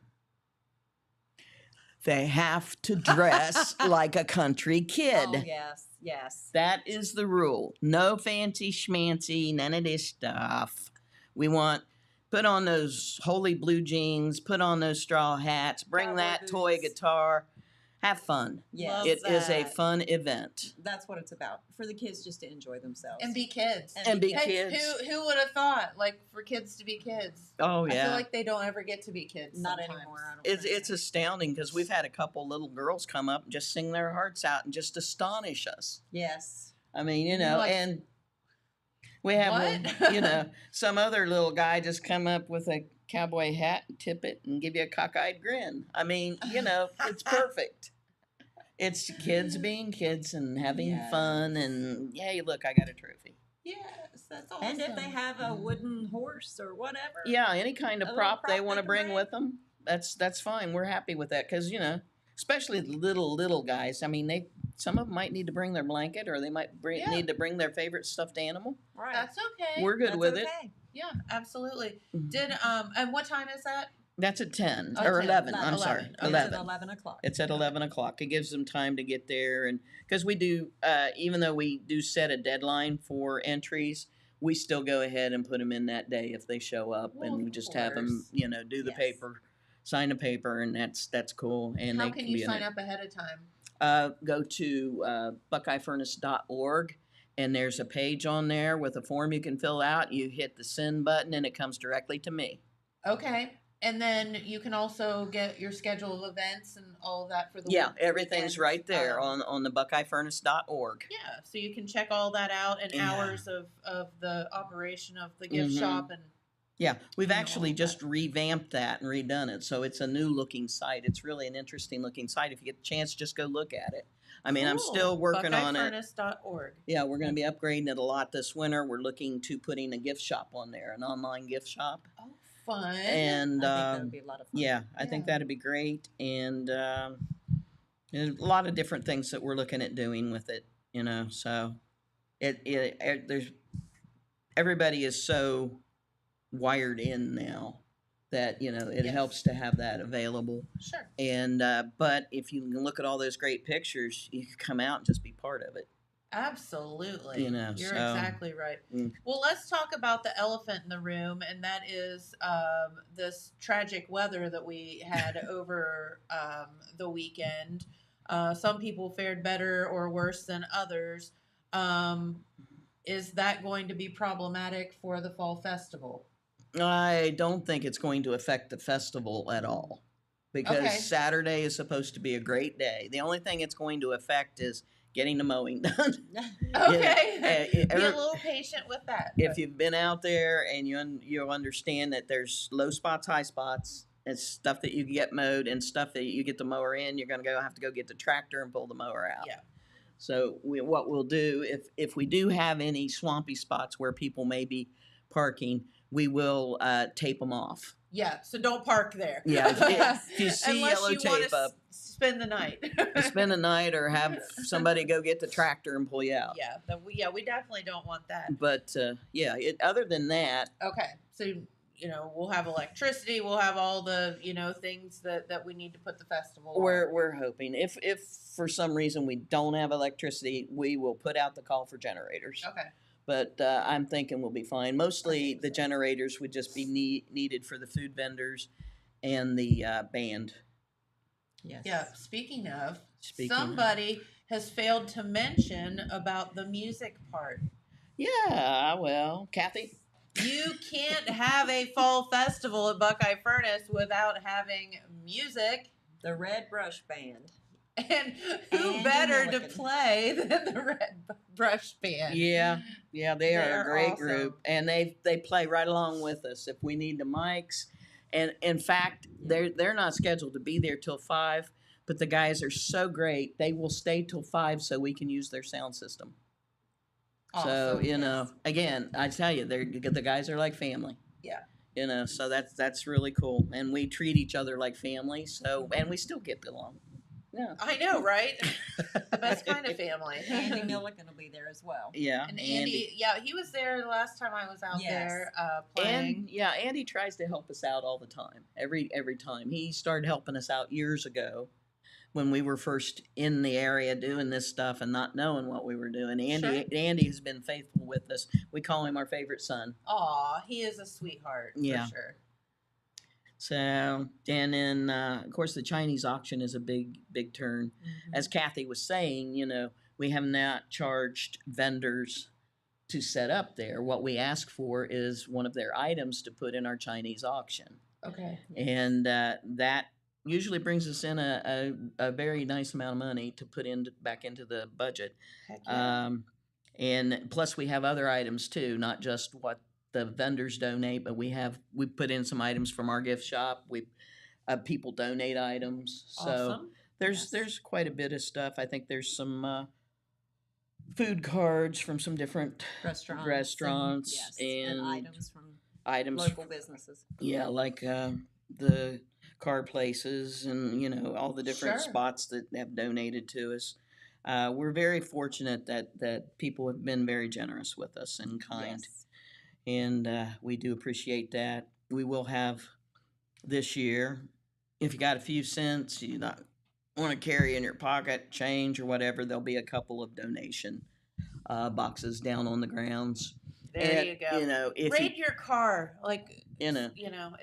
They have to dress like a country kid. Oh, yes. That is the rule. No fancy schmancy, none of this stuff. We want Put on those holy blue jeans, put on those straw hats, bring Cowboy that toy boots. guitar, have fun. Yes. It is a that. fun event. That's what it's about, for the kids just to enjoy themselves. And be kids. And be Hey, kids. Who would have thought, like, for kids to be kids? Oh, I feel yeah. like they don't ever get to be kids. Not sometimes. anymore. I don't It's think it's so. astounding because we've had a couple little girls come up and just sing their hearts out and just astonish us. Yes. I mean, you You're know, like, and we have, what? you know, some other little guy just come up with a cowboy hat and tip it and give you a cockeyed grin. I mean, you know, it's perfect. It's kids being kids and having Yes. fun and, hey, look, I got a trophy. Yes, that's awesome. And if they have a wooden horse or whatever. Yeah, any kind of A little prop they prop want to they can bring bring. with them, that's fine. We're happy with that because, you know, especially the little guys. I mean, some of them might need to bring their blanket or they might Yeah. need to bring their favorite stuffed animal. Right. That's okay. We're good That's with it. okay. Yeah, absolutely. Mhm. Did and what time is that? That's at 10 Oh, or 10, 11. I'm 11. sorry, Okay. It's at 11. 11 o'clock. It's at 11 o'clock. It gives them time to get there. And because we do, even though we do set a deadline for entries, we still go ahead and put them in that day if they show up. Well, and of we just have them, course. you know, do the Yes. paper, sign a paper, and that's cool. And How they can be you in sign it. up ahead of time? Go to buckeyefurnace.org. And there's a page on there with a form you can fill out. You hit the send button and it comes directly to me. Okay. And then you can also get your schedule of events and all of that for the Yeah, week- everything's weekends. right there Um, on the buckeyefurnace.org. Yeah, so you can check all that out and Yeah. hours of the operation of the gift Mhm. shop and Yeah, we've You know, actually all just that. revamped that and redone it. So it's a new looking site. It's really an interesting looking site. If you get the chance, just go look at it. I mean, I'm still working on it. BuckeyeFurnace.org. Yeah, we're going to be upgrading it a lot this winter. We're looking to putting a gift shop on there, an online gift shop. Oh, fun. And I think that would be a lot of fun. yeah, I think Yeah. that'd be great. And there's a lot of different things that we're looking at doing with it, you know. So there's everybody is so wired in now that, you know, it Yes. helps to have that available. Sure. And but if you can look at all those great pictures, you can come out and just be part of it. Absolutely. You know, You're so- exactly right. Mm. Well, let's talk about the elephant in the room, and that is this tragic weather that we had over the weekend. Some people fared better or worse than others. Is that going to be problematic for the fall festival? I don't think it's going to affect the festival at all because Okay. Saturday is supposed to be a great day. The only thing it's going to affect is getting the mowing done. Okay. Be a every- little patient with that. If you've been out there and you'll understand that there's low spots, high spots, and stuff that you get mowed and stuff that you get the mower in, you're going to have to go get the tractor and pull the mower out. Yeah. So what we'll do, if we do have any swampy spots where people may be parking, we will tape them off. Yeah, so don't park there. Yeah, if you see Unless yellow you tape wanna up, spend the night. spend the night or have somebody go get the tractor and pull you out. Yeah, we definitely don't want that. But other than that, Okay, so we'll have electricity. We'll have all the things that we need to put the festival. we're hoping if for some reason we don't have electricity, we will put out the call for generators. on. Okay. But I'm thinking we'll be fine. Mostly the generators would just be needed for the food vendors and the band. Yes. Yeah. Speaking of, Speaking of- somebody has failed to mention about the music part. Yeah, well, Kathy. You can't have a fall festival at Buckeye Furnace without having music. The Red Brush Band. And who Andy better to Milliken. play than the Red Brush Band? Yeah, they are a great awesome. group, and they play right along with us if we need the mics. And in fact, they're not scheduled to be there till 5, but the guys are so great they will stay till 5 so we can use their sound system. So Awesome. again, I tell you, the guys are like family. Yeah. So that's really cool, and we treat each other like family. So and we still get along. Yeah. I know, right? The best kind of family. Andy Milliken will be there as well. Yeah. And Andy, he was there the last time I was out Yes. there playing. And Andy tries to help us out all the time. Every time he started helping us out years ago, when we were first in the area doing this stuff and not knowing what we were doing. Andy has been faithful with us. We call him our favorite son. Aw, he is a sweetheart, Yeah. for sure. So, and then, of course, the Chinese auction is a big turn. Mm-hmm. As Kathy was saying, we have not charged vendors to set up there. What we ask for is one of their items to put in our Chinese auction. Okay. And that usually brings us in a very nice amount of money to put back into the budget. Heck yeah. And plus we have other items too, not just what the vendors donate, but we put in some items from our gift shop. People donate items. So Awesome. there's quite a bit of stuff. I think there's some food cards from some different restaurants yes, and items from items local businesses. Yeah, like the car places and all the different Sure. spots that have donated to us. We're very fortunate that people have been very generous with us and kind. Yes. And we do appreciate that. We will have this year, if you got a few cents, you not want to carry in your pocket change or whatever, there'll be a couple of donation boxes down on the grounds. There you go. If Rate your car, like if-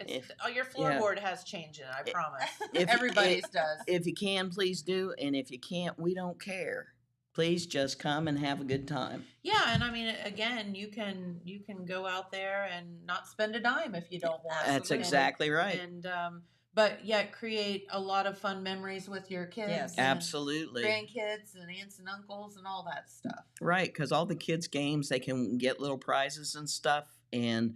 it's your floorboard has change in it. I promise. if- Everybody's does. if you can, please do, and if you can't, we don't care. Please just come and have a good time. Yeah, and I mean, again, you can go out there and not spend a dime if you don't want. That's And- exactly right. And but yet create a lot of fun memories with your kids. Yes. and Absolutely. grandkids and aunts and uncles and all that stuff. Right, because all the kids' games, they can get little prizes and stuff, and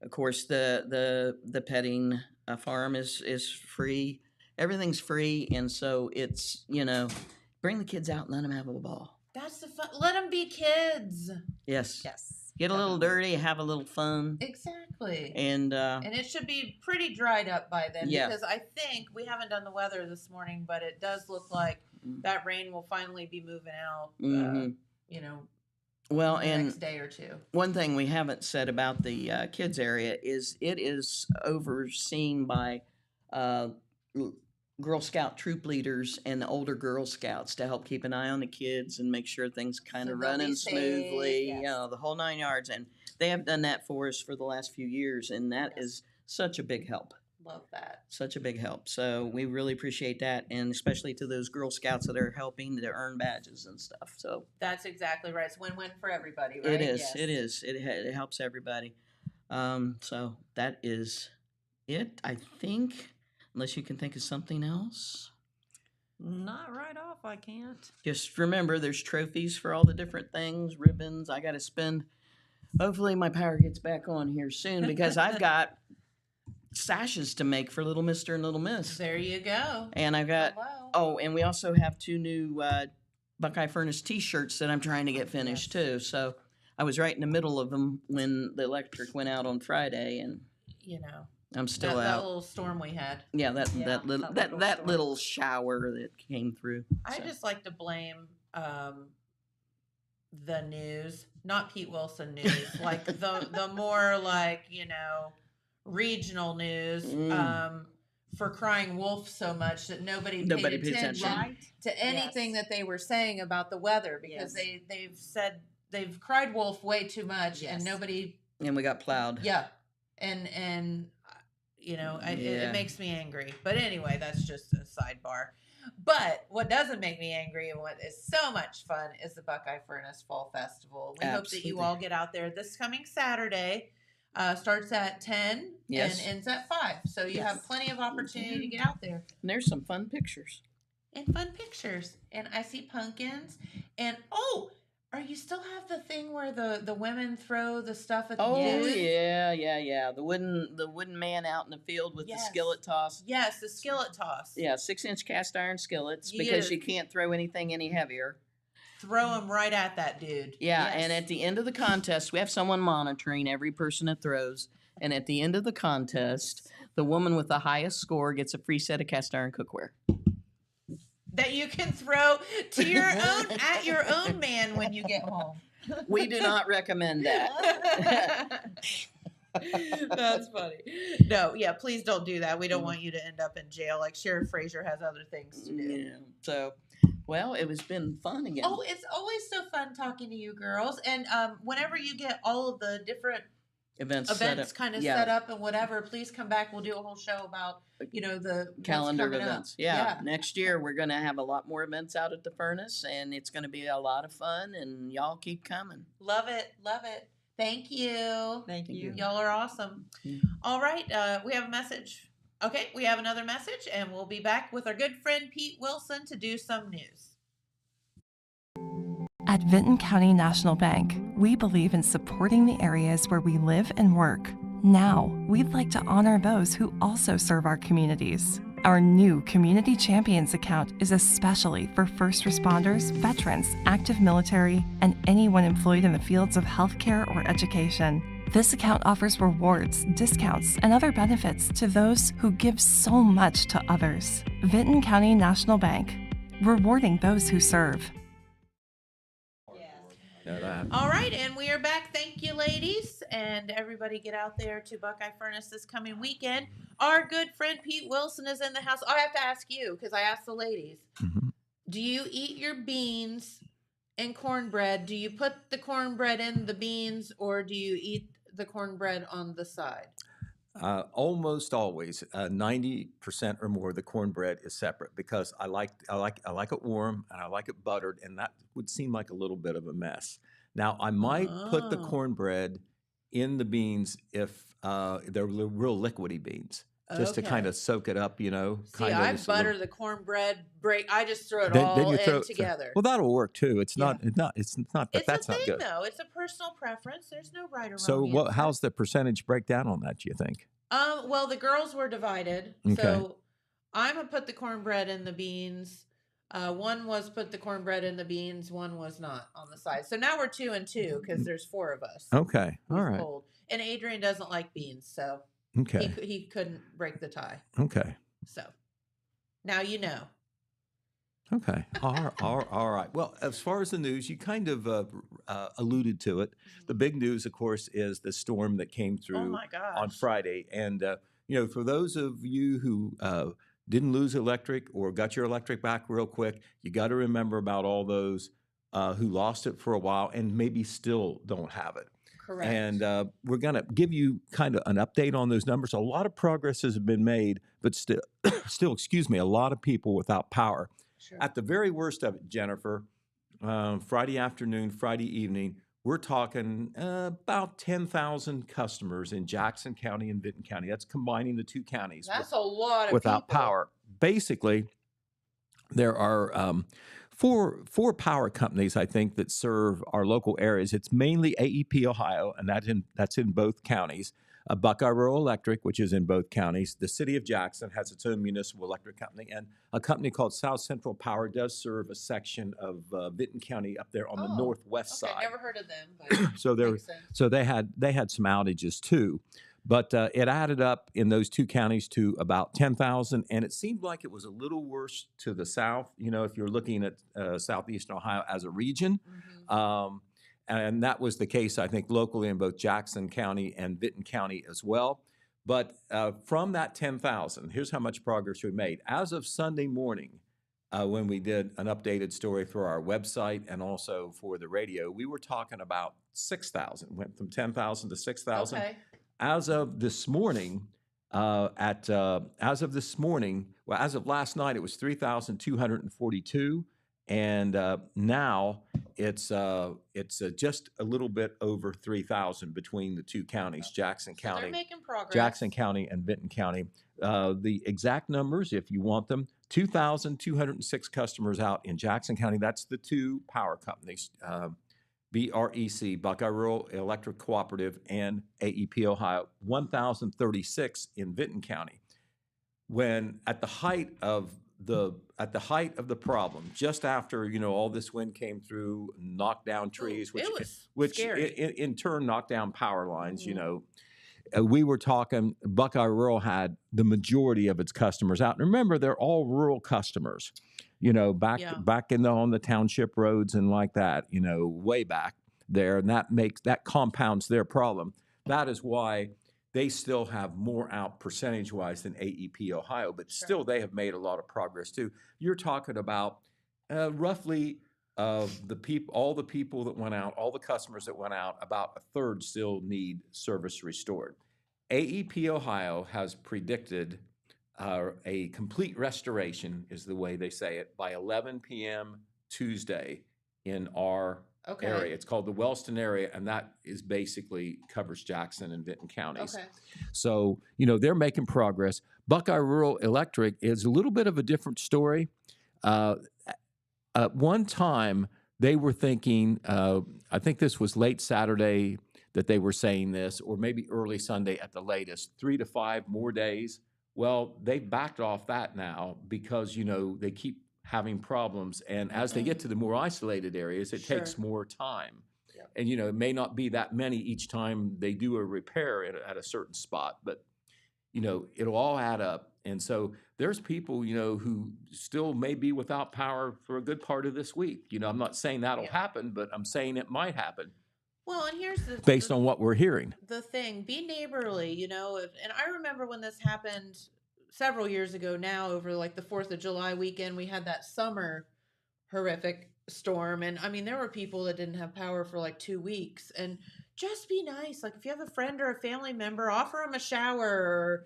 of course the petting farm is free. Everything's free, and so it's bring the kids out and let them have a ball. That's the fun. Let them be kids. Yes. Yes. Get a little dirty, have a little fun, Exactly. and it should be pretty dried up by then Yeah. because I think we haven't done the weather this morning, but it does look like that rain will finally be moving out. Mhm. Well, the and next day or two. one thing we haven't said about the kids area is it is overseen by Girl Scout troop leaders and the older Girl Scouts to help keep an eye on the kids and make sure things kind So of they'll be running safe, smoothly, yes. the whole 9 yards. And they have done that for us for the last few years, and that is such a big help. Love that. Such a big help. So we really appreciate that, and especially to those Girl Scouts that are helping to earn badges and stuff. So That's exactly right. It's win-win for everybody, right? it is. Yes. It is. It helps everybody. So that is it, I think, unless you can think of something else. Not right off, I can't. Just remember, there's trophies for all the different things, ribbons. I got to spend. Hopefully, my power gets back on here soon because I've got sashes to make for Little Mister and Little Miss, There you go. and I've got. Hello. Oh, and we also have 2 new Buckeye Furnace T-shirts that I'm trying to get finished too. So I was right in the middle of them when the electric went out on Friday, and I'm still that out. little storm we had. Yeah, that little little shower that came through. I So. just like to blame the news, not Pete Wilson news, like the more like regional news for crying wolf so much that nobody paid attention Right? to anything that they were saying about the weather because Yes. they've cried wolf way too much Yes. and nobody And we got plowed. and it Yeah. makes me angry. But anyway, that's just a sidebar. But what doesn't make me angry and what is so much fun is the Buckeye Furnace Fall Festival. We hope that you Absolutely. all get out there this coming Saturday. Starts at 10 Yes. and ends at 5. So you have Yes. plenty of opportunity to get out there. And there's some fun pictures. And fun pictures. And I see pumpkins. And are you still have the thing where the women throw the stuff at the Oh dudes? yeah. The wooden man out in the field with the Yes. skillet toss. Yes, the skillet toss. Yeah, 6-inch cast iron skillets You because gotta- you can't throw anything any heavier. Throw them right at that dude. Yeah, Yes. and at the end of the contest, we have someone monitoring every person that throws. And at the end of the contest, the woman with the highest score gets a free set of cast iron cookware. that you can throw to your own at your own man when you get home. We do not recommend that. That's funny. No, yeah, please don't do that. We don't want you to end up in jail. Like Sheriff Frazier has other things to do. Yeah. So, well, it was been fun again. Oh, it's always so fun talking to you girls. And whenever you get all of the different events kind of set up and whatever, please come back. We'll do a whole show about, the calendar of events. Yeah. Next year we're going to have a lot more events out at the furnace, and it's going to be a lot of fun, and y'all keep coming. Love it. Love it. Thank you. Thank you. Y'all are awesome. All right. We have a message. Okay. We have another message, and we'll be back with our good friend Pete Wilson to do some news. At Vinton County National Bank, we believe in supporting the areas where we live and work. Now, we'd like to honor those who also serve our communities. Our new Community Champions account is especially for first responders, veterans, active military, and anyone employed in the fields of healthcare or education. This account offers rewards, discounts, and other benefits to those who give so much to others. Vinton County National Bank, rewarding those who serve. All right, and we are back. Thank you, ladies, and everybody get out there to Buckeye Furnace this coming weekend. Our good friend Pete Wilson is in the house. I have to ask you, because I asked the ladies, do you eat your beans and cornbread? Do you put the cornbread in the beans, or do you eat the cornbread on the side? Almost always, 90% or more of the cornbread is separate, because I like it warm and I like it buttered, and that would seem like a little bit of a mess. Now, I might put the cornbread in the beans if they're real liquidy beans, just to kind of soak it up, See, I butter the cornbread. I just throw it all in together. Well, that'll work too. It's not. That's not good. Though. It's a personal preference. There's no right or wrong. So, how's the percentage breakdown on that, do you think? Well, the girls were divided. Okay. So I'm gonna put the cornbread in the beans. One was put the cornbread in the beans. One was not on the side. So now we're 2 and 2 because there's 4 of us. Okay. All right. Cold. And Adrian doesn't like beans, so okay, he couldn't break the tie. Okay. So now you know. Okay. All right. Well, as far as the news, you kind of alluded to it. The big news, of course, is the storm that came through on Friday. And, for those of you who didn't lose electric or got your electric back real quick, you got to remember about all those who lost it for a while and maybe still don't have it. Correct. And we're going to give you kind of an update on those numbers. A lot of progress has been made, but still, a lot of people without power. Sure. At the very worst of it, Jennifer, Friday afternoon, Friday evening, we're talking about 10,000 customers in Jackson County and Vinton County. That's combining the two counties. That's a lot of without people. Power. Basically, there are four power companies, I think, that serve our local areas. It's mainly AEP Ohio, and that's in both counties. Buckeye Rural Electric, which is in both counties. The city of Jackson has its own municipal electric company, and a company called South Central Power does serve a section of Vinton County up there on the northwest side. Never heard of them. But so they had some outages too, but it added up in those two counties to about 10,000, and it seemed like it was a little worse to the south. If you're looking at southeastern Ohio as a region. And that was the case, I think, locally in both Jackson County and Vinton County as well. But from that 10,000, here's how much progress we made. As of Sunday morning, when we did an updated story for our website and also for the radio, we were talking about 6,000. Went from 10,000 to 6,000. Okay. As of this morning, as of last night, it was 3,242. And now it's just a little bit over 3,000 between the two counties, Jackson County. They're making progress. Jackson County and Vinton County. The exact numbers, if you want them, 2,206 customers out in Jackson County. That's the two power companies, BREC, Buckeye Rural Electric Cooperative, and AEP Ohio. 1,036 in Vinton County. When at the height of the problem, just after all this wind came through, knocked down trees, which in turn knocked down power lines. We were talking. Buckeye Rural had the majority of its customers out. And remember, they're all rural customers. Back on the township roads and like that. Way back there, and that compounds their problem. That is why they still have more out percentage-wise than AEP Ohio, but still they have made a lot of progress too. You're talking about roughly all the people that went out, all the customers that went out, about a third still need service restored. AEP Ohio has predicted a complete restoration, is the way they say it, by 11 p.m. Tuesday in our area. It's called the Wellston area, and that is basically covers Jackson and Vinton counties. Okay. So, they're making progress. Buckeye Rural Electric is a little bit of a different story. At one time, they were thinking, I think this was late Saturday that they were saying this, or maybe early Sunday at the latest, 3 to 5 more days. Well, they've backed off that now because, they keep having problems. And as they get to the more isolated areas, it takes more time. Yep. And, it may not be that many each time they do a repair at a certain spot, but, it'll all add up. And so there's people, who still may be without power for a good part of this week. I'm not saying that'll happen, but I'm saying it might happen. Well, and here's based on what we're hearing. The thing, be neighborly, and I remember when this happened several years ago now, over like the 4th of July weekend, we had that summer horrific storm. And I mean, there were people that didn't have power for like 2 weeks. And just be nice. Like if you have a friend or a family member, offer them a shower, or,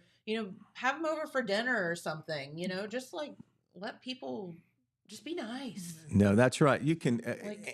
have them over for dinner or something, just like let people just be nice. No, that's right. You can,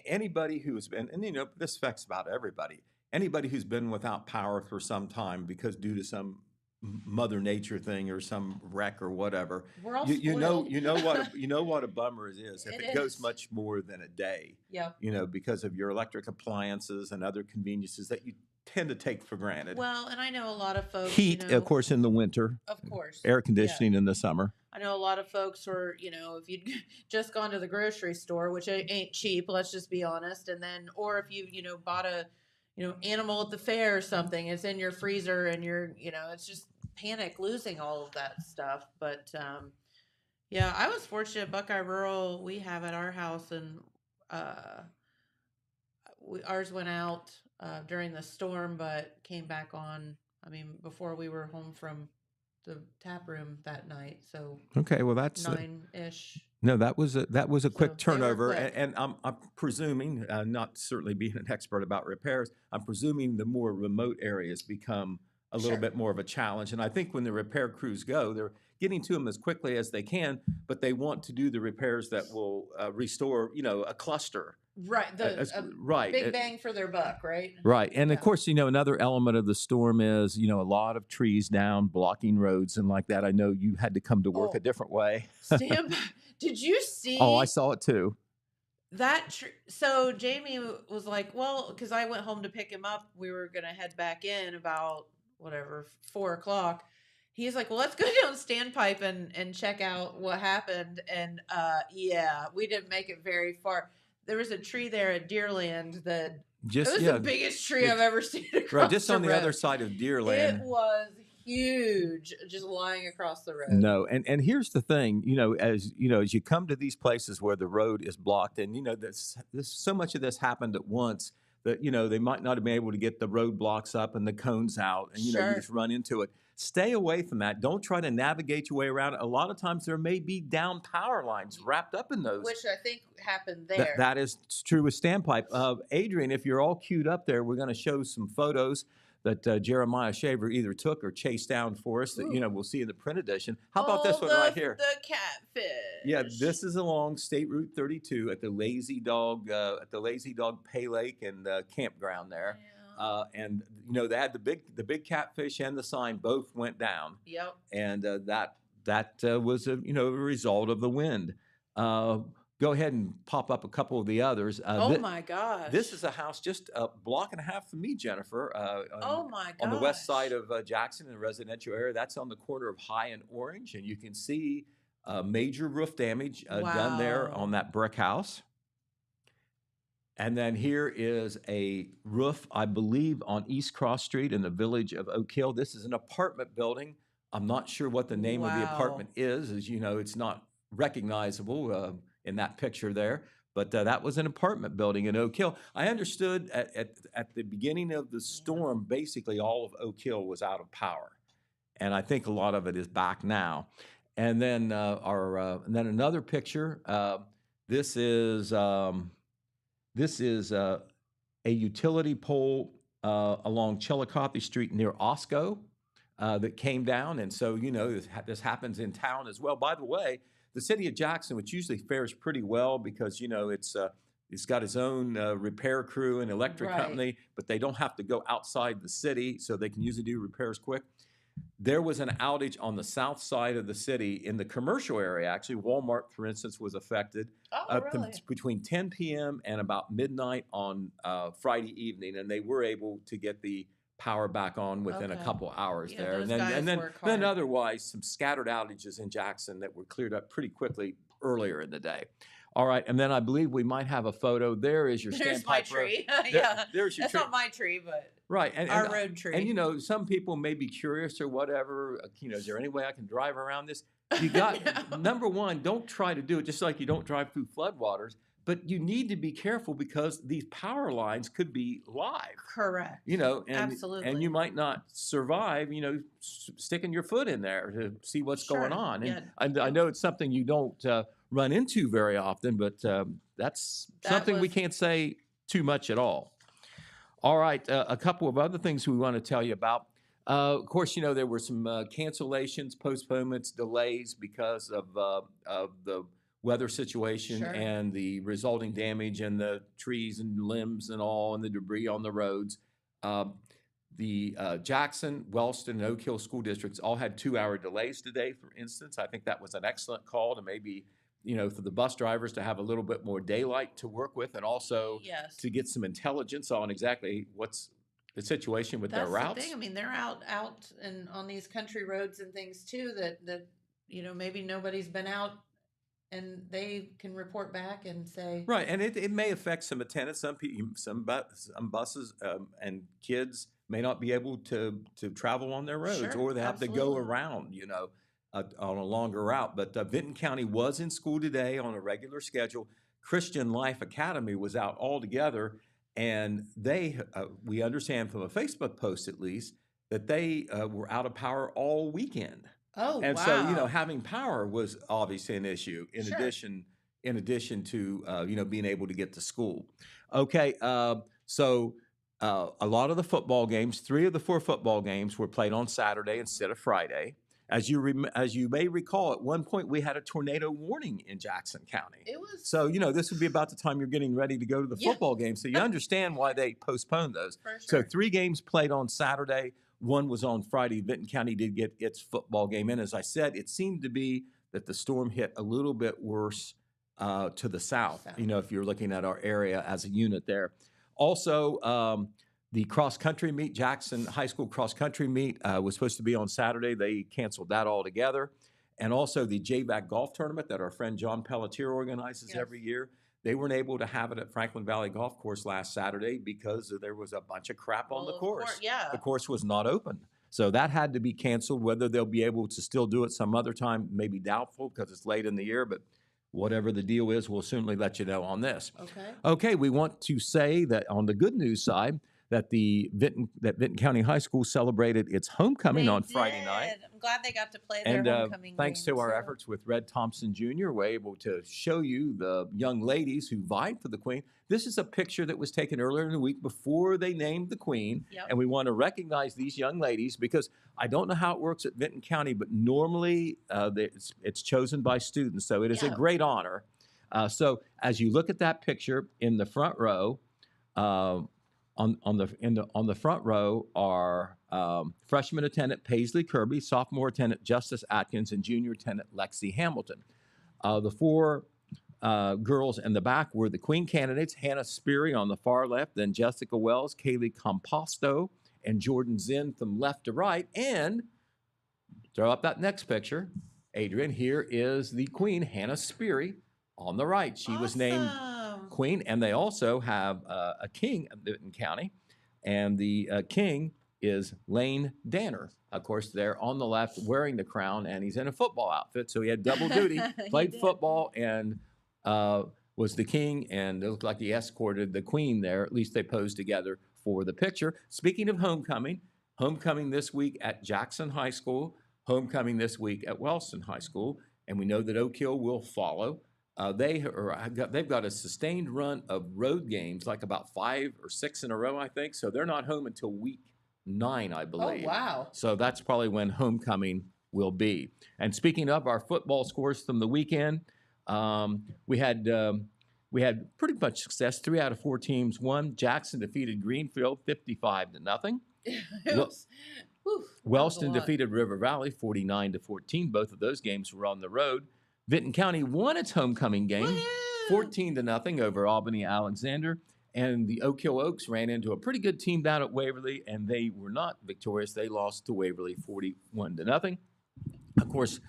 anybody who's been, and this affects about everybody, anybody who's been without power for some time because due to some Mother Nature thing or some wreck or whatever, we're all you know what a bummer it is if it goes much more than a day. Yeah. Because of your electric appliances and other conveniences that you tend to take for granted. Well, and I know a lot of folks. Heat, of course, in the winter. Of course. Air conditioning in the summer. I know a lot of folks were, if you'd just gone to the grocery store, which ain't cheap, let's just be honest, and then, or if you, bought a, animal at the fair or something, it's in your freezer and you're, it's just panic losing all of that stuff. But, yeah, I was fortunate. Buckeye Rural, we have at our house, and ours went out during the storm, but came back on, before we were home from the tap room that night. So okay, well that's 9-ish. No, that was a quick turnover, quick. And I'm presuming, not certainly being an expert about repairs, I'm presuming the more remote areas become a little bit more of a challenge. And I think when the repair crews go, they're getting to them as quickly as they can, but they want to do the repairs that will restore, a cluster. Right, right. Big bang for their buck, right? Right, and of course, another element of the storm is, a lot of trees down, blocking roads and like that. I know you had to come to work a different way. Did you see? Oh, I saw it too. So Jamie was like, well, because I went home to pick him up. We were going to head back in about 4 o'clock. He's like, well, let's go down Standpipe and check out what happened. And we didn't make it very far. There was a tree there at Deerland that it was the biggest tree I've ever seen across right, just the on the road. other side of Deerland. It was huge, just lying across the road. No, and here's the thing, as you come to these places where the road is blocked, and this so much of this happened at once that they might not have been able to get the roadblocks up and the cones out, and you just run into it. Stay away from that. Don't try to navigate your way around it. A lot of times there may be down power lines wrapped up in those. Which I think happened there. That is true with Standpipe. Adrian, if you're all queued up there, we're going to show some photos that Jeremiah Shaver either took or chased down for us that, we'll see in the print edition. How about this one right here? The catfish. Yeah, this is along State Route 32 at the Lazy Dog Pay Lake and campground there. Yeah. And they had the big catfish and the sign both went down. Yep. And that was a result of the wind. Go ahead and pop up a couple of the others. My gosh. This is a house just a block and a half from me, Jennifer. On the west side of Jackson in the residential area. That's on the corner of High and Orange. And you can see major roof damage done there on that brick house. And then here is a roof, I believe, on East Cross Street in the village of Oak Hill. This is an apartment building. I'm not sure what the name of the apartment is. As you know, it's not recognizable in that picture there. But that was an apartment building in Oak Hill. I understood at the beginning of the storm, basically all of Oak Hill was out of power, and I think a lot of it is back now. And then and then another picture. This is a utility pole along Chillicothe Street near Osco that came down. And so, this happens in town as well. By the way, the city of Jackson, which usually fares pretty well because, it's got its own repair crew and electric Right. company, but they don't have to go outside the city, so they can usually do repairs quick. There was an outage on the south side of the city in the commercial area. Actually, Walmart, for instance, was affected Really? between 10 p.m. and about midnight on Friday evening, and they were able to get the power back on within a Okay. couple hours Yeah, there. those And guys then work hard. otherwise, some scattered outages in Jackson that were cleared up pretty quickly earlier in the day. All right, and then I believe we might have a photo. There is your There's my standpipe road. tree. There- Yeah. there's your That's tree. not my tree, but Right, and our road tree. and some people may be curious or whatever. Is there any way I can drive around this? You got number one, don't try to do it just like you don't drive through floodwaters. But you need to be careful because these power lines could be live. Correct. And Absolutely. you might not survive. Sticking your foot in there to see what's going Sure, on. yeah. And I know it's something you don't run into very often, but that's That something we was- can't say too much at all. All right, a couple of other things we want to tell you about. Of course, there were some cancellations, postponements, delays because of the weather situation Sure. and the resulting damage and the trees and limbs and all and the debris on the roads. The Jackson, Wellston, and Oak Hill school districts all had 2-hour delays today, for instance. I think that was an excellent call to maybe, for the bus drivers to have a little bit more daylight to work with and also Yes. to get some intelligence on exactly what's the situation with That's their routes. the thing. I mean, they're out and on these country roads and things too that maybe nobody's been out and they can report back and say, Right, and it may affect some attendance. Some buses and kids may not be able to travel on their roads, Sure, or they have to go absolutely. around, on a longer route. But Vinton County was in school today on a regular schedule. Christian Life Academy was out altogether, and we understand from a Facebook post at least that they were out of power all weekend. oh, And wow. so, having power was obviously an issue in Sure. addition to, being able to get to school. Okay. So a lot of the football games, 3 of the 4 football games were played on Saturday instead of Friday. As you may recall, at one point we had a tornado warning in Jackson County. It was So, this would be about the time you're getting ready to go to the Yeah. football game. So you understand why they postponed those. for So sure. 3 games played on Saturday. 1 was on Friday. Vinton County did get its football game in. As I said, it seemed to be that the storm hit a little bit worse to the south, if you're looking at our area as a unit there. Also, the cross-country meet, Jackson High School cross-country meet was supposed to be on Saturday. They canceled that altogether. And also the JVAC golf tournament that our friend John Pelletier organizes Yes. every year. They weren't able to have it at Franklin Valley Golf Course last Saturday because there was a bunch of crap on Well, the of course. yeah. The course was not open. So that had to be canceled. Whether they'll be able to still do it some other time may be doubtful because it's late in the year, but whatever the deal is, we'll certainly let you know on this. Okay. Okay, we want to say that on the good news side, that Vinton County High School celebrated its homecoming They on Friday night. did. I'm glad they got to play their And homecoming thanks to game, our so- efforts with Red Thompson Jr., we're able to show you the young ladies who vied for the Queen. This is a picture that was taken earlier in the week before they named the Queen. Yep. And we want to recognize these young ladies because I don't know how it works at Vinton County, but normally it's chosen by students. So it is a Yeah. great honor. So as you look at that picture in the front row, on the front row are freshman attendant Paisley Kirby, sophomore attendant Justice Atkins, and junior attendant Lexi Hamilton. The 4 girls in the back were the Queen candidates: Hannah Speary on the far left, then Jessica Wells, Kaylee Composto, and Jordan Zinn from left to right. And throw up that next picture, Adrian. Here is the Queen, Hannah Speary, on the right. She was named Awesome. Queen, and they also have a king of Vinton County, and the king is Lane Danner. Of course, they're on the left wearing the crown, and he's in a football outfit, so he had double duty, He played did. football, and was the king, and it looked like he escorted the queen there. At least they posed together for the picture. Speaking of homecoming this week at Jackson High School, homecoming this week at Wellston High School, and we know that Oak Hill will follow. They've got a sustained run of road games, like about 5 or 6 in a row, I think. So they're not home until week 9, I believe. Oh, wow. So that's probably when homecoming will be. And speaking of our football scores from the weekend, we had pretty much success. 3 out of 4 teams won. Jackson defeated Greenfield 55-0. Wellston defeated River Valley 49-14. Both of those games were on the road. Vinton County won its homecoming game 14-0 over Albany Alexander. And the Oak Hill Oaks ran into a pretty good team down at Waverly, and they were not victorious. They lost to Waverly 41-0. Of course,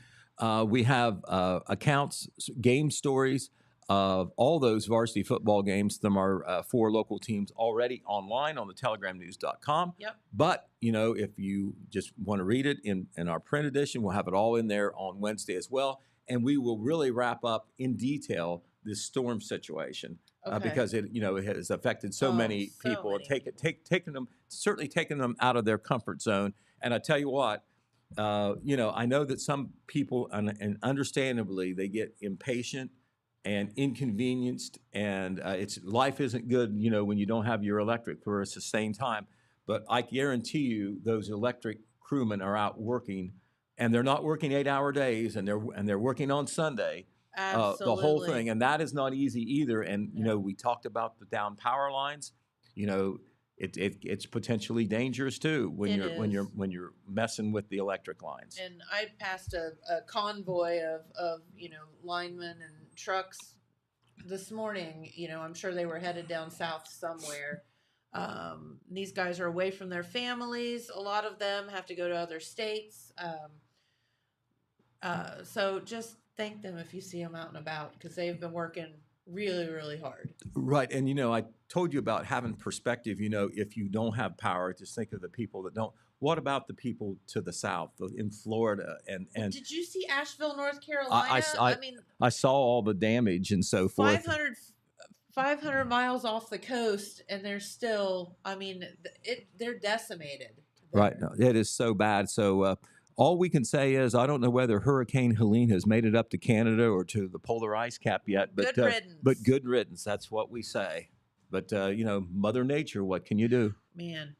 we have accounts, game stories of all those varsity football games from our 4 local teams already online on the telegramnews.com. Yep. But, if you just want to read it in our print edition, we'll have it all in there on Wednesday as well. And we will really wrap up in detail this storm situation because it has affected so many people. Taking them, certainly taking them out of their comfort zone. And I tell you what, I know that some people, and understandably, they get impatient and inconvenienced, and life isn't good, when you don't have your electric for a sustained time. But I guarantee you, those electric crewmen are out working, and they're not working 8-hour days, and they're working on Sunday. Absolutely. The whole thing, and that is not easy either. And we talked about the down power lines. It's potentially dangerous too when you're messing with the electric lines. And I passed a convoy of linemen and trucks this morning. I'm sure they were headed down south somewhere. These guys are away from their families. A lot of them have to go to other states. So just thank them if you see them out and about, because they've been working really, really hard. Right. And, I told you about having perspective. If you don't have power, just think of the people that don't. What about the people to the south in Florida? And did you see Asheville, North Carolina? I saw all the damage and so forth. 500 miles off the coast, and they're still, they're decimated there. Right. No, it is so bad. So all we can say is I don't know whether Hurricane Helene has made it up to Canada or to the polar ice cap yet. But good riddance. But good riddance. That's what we say. But, Mother Nature, what can you do? Man,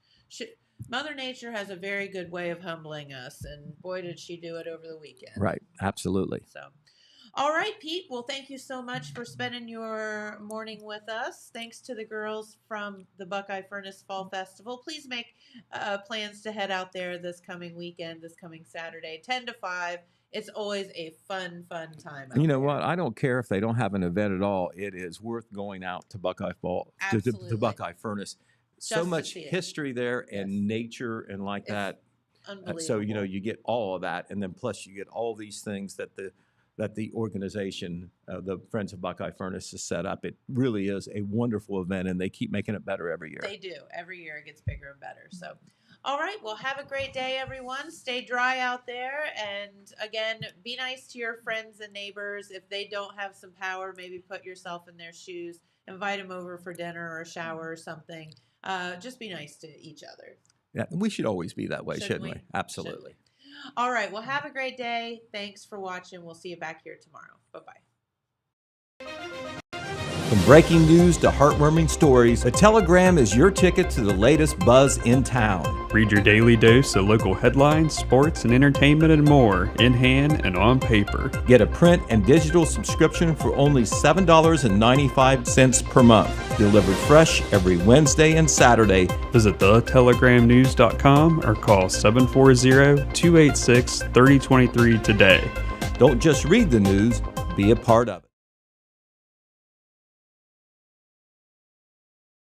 Mother Nature has a very good way of humbling us, and boy, did she do it over the weekend. Right. Absolutely. So, all right, Pete. Well, thank you so much for spending your morning with us. Thanks to the girls from the Buckeye Furnace Fall Festival. Please make plans to head out there this coming weekend, this coming Saturday, 10 to 5. It's always a fun time. You know what? I don't care if they don't have an event at all. It is worth going out to Buckeye Fall, to Buckeye Furnace. So much history there and nature and it's that. Unbelievable. So, you get all of that. And then plus you get all these things that the organization, the Friends of Buckeye Furnace, has set up. It really is a wonderful event, and they keep making it better every year. They do. Every year it gets bigger and better. So, all right. Well, have a great day, everyone. Stay dry out there. And again, be nice to your friends and neighbors. If they don't have some power, maybe put yourself in their shoes. Invite them over for dinner or a shower or something. Just be nice to each other. Yeah, we should always be that way, shouldn't we? Absolutely. All right. Well, have a great day. Thanks for watching. We'll see you back here tomorrow. Bye-bye. From breaking news to heartwarming stories, the Telegram is your ticket to the latest buzz in town. Read your daily dose of local headlines, sports, and entertainment and more, in hand and on paper. Get a print and digital subscription for only $7.95 per month. Delivered fresh every Wednesday and Saturday. Visit thetelegramnews.com or call 740-286-3023 today. Don't just read the news, be a part of it.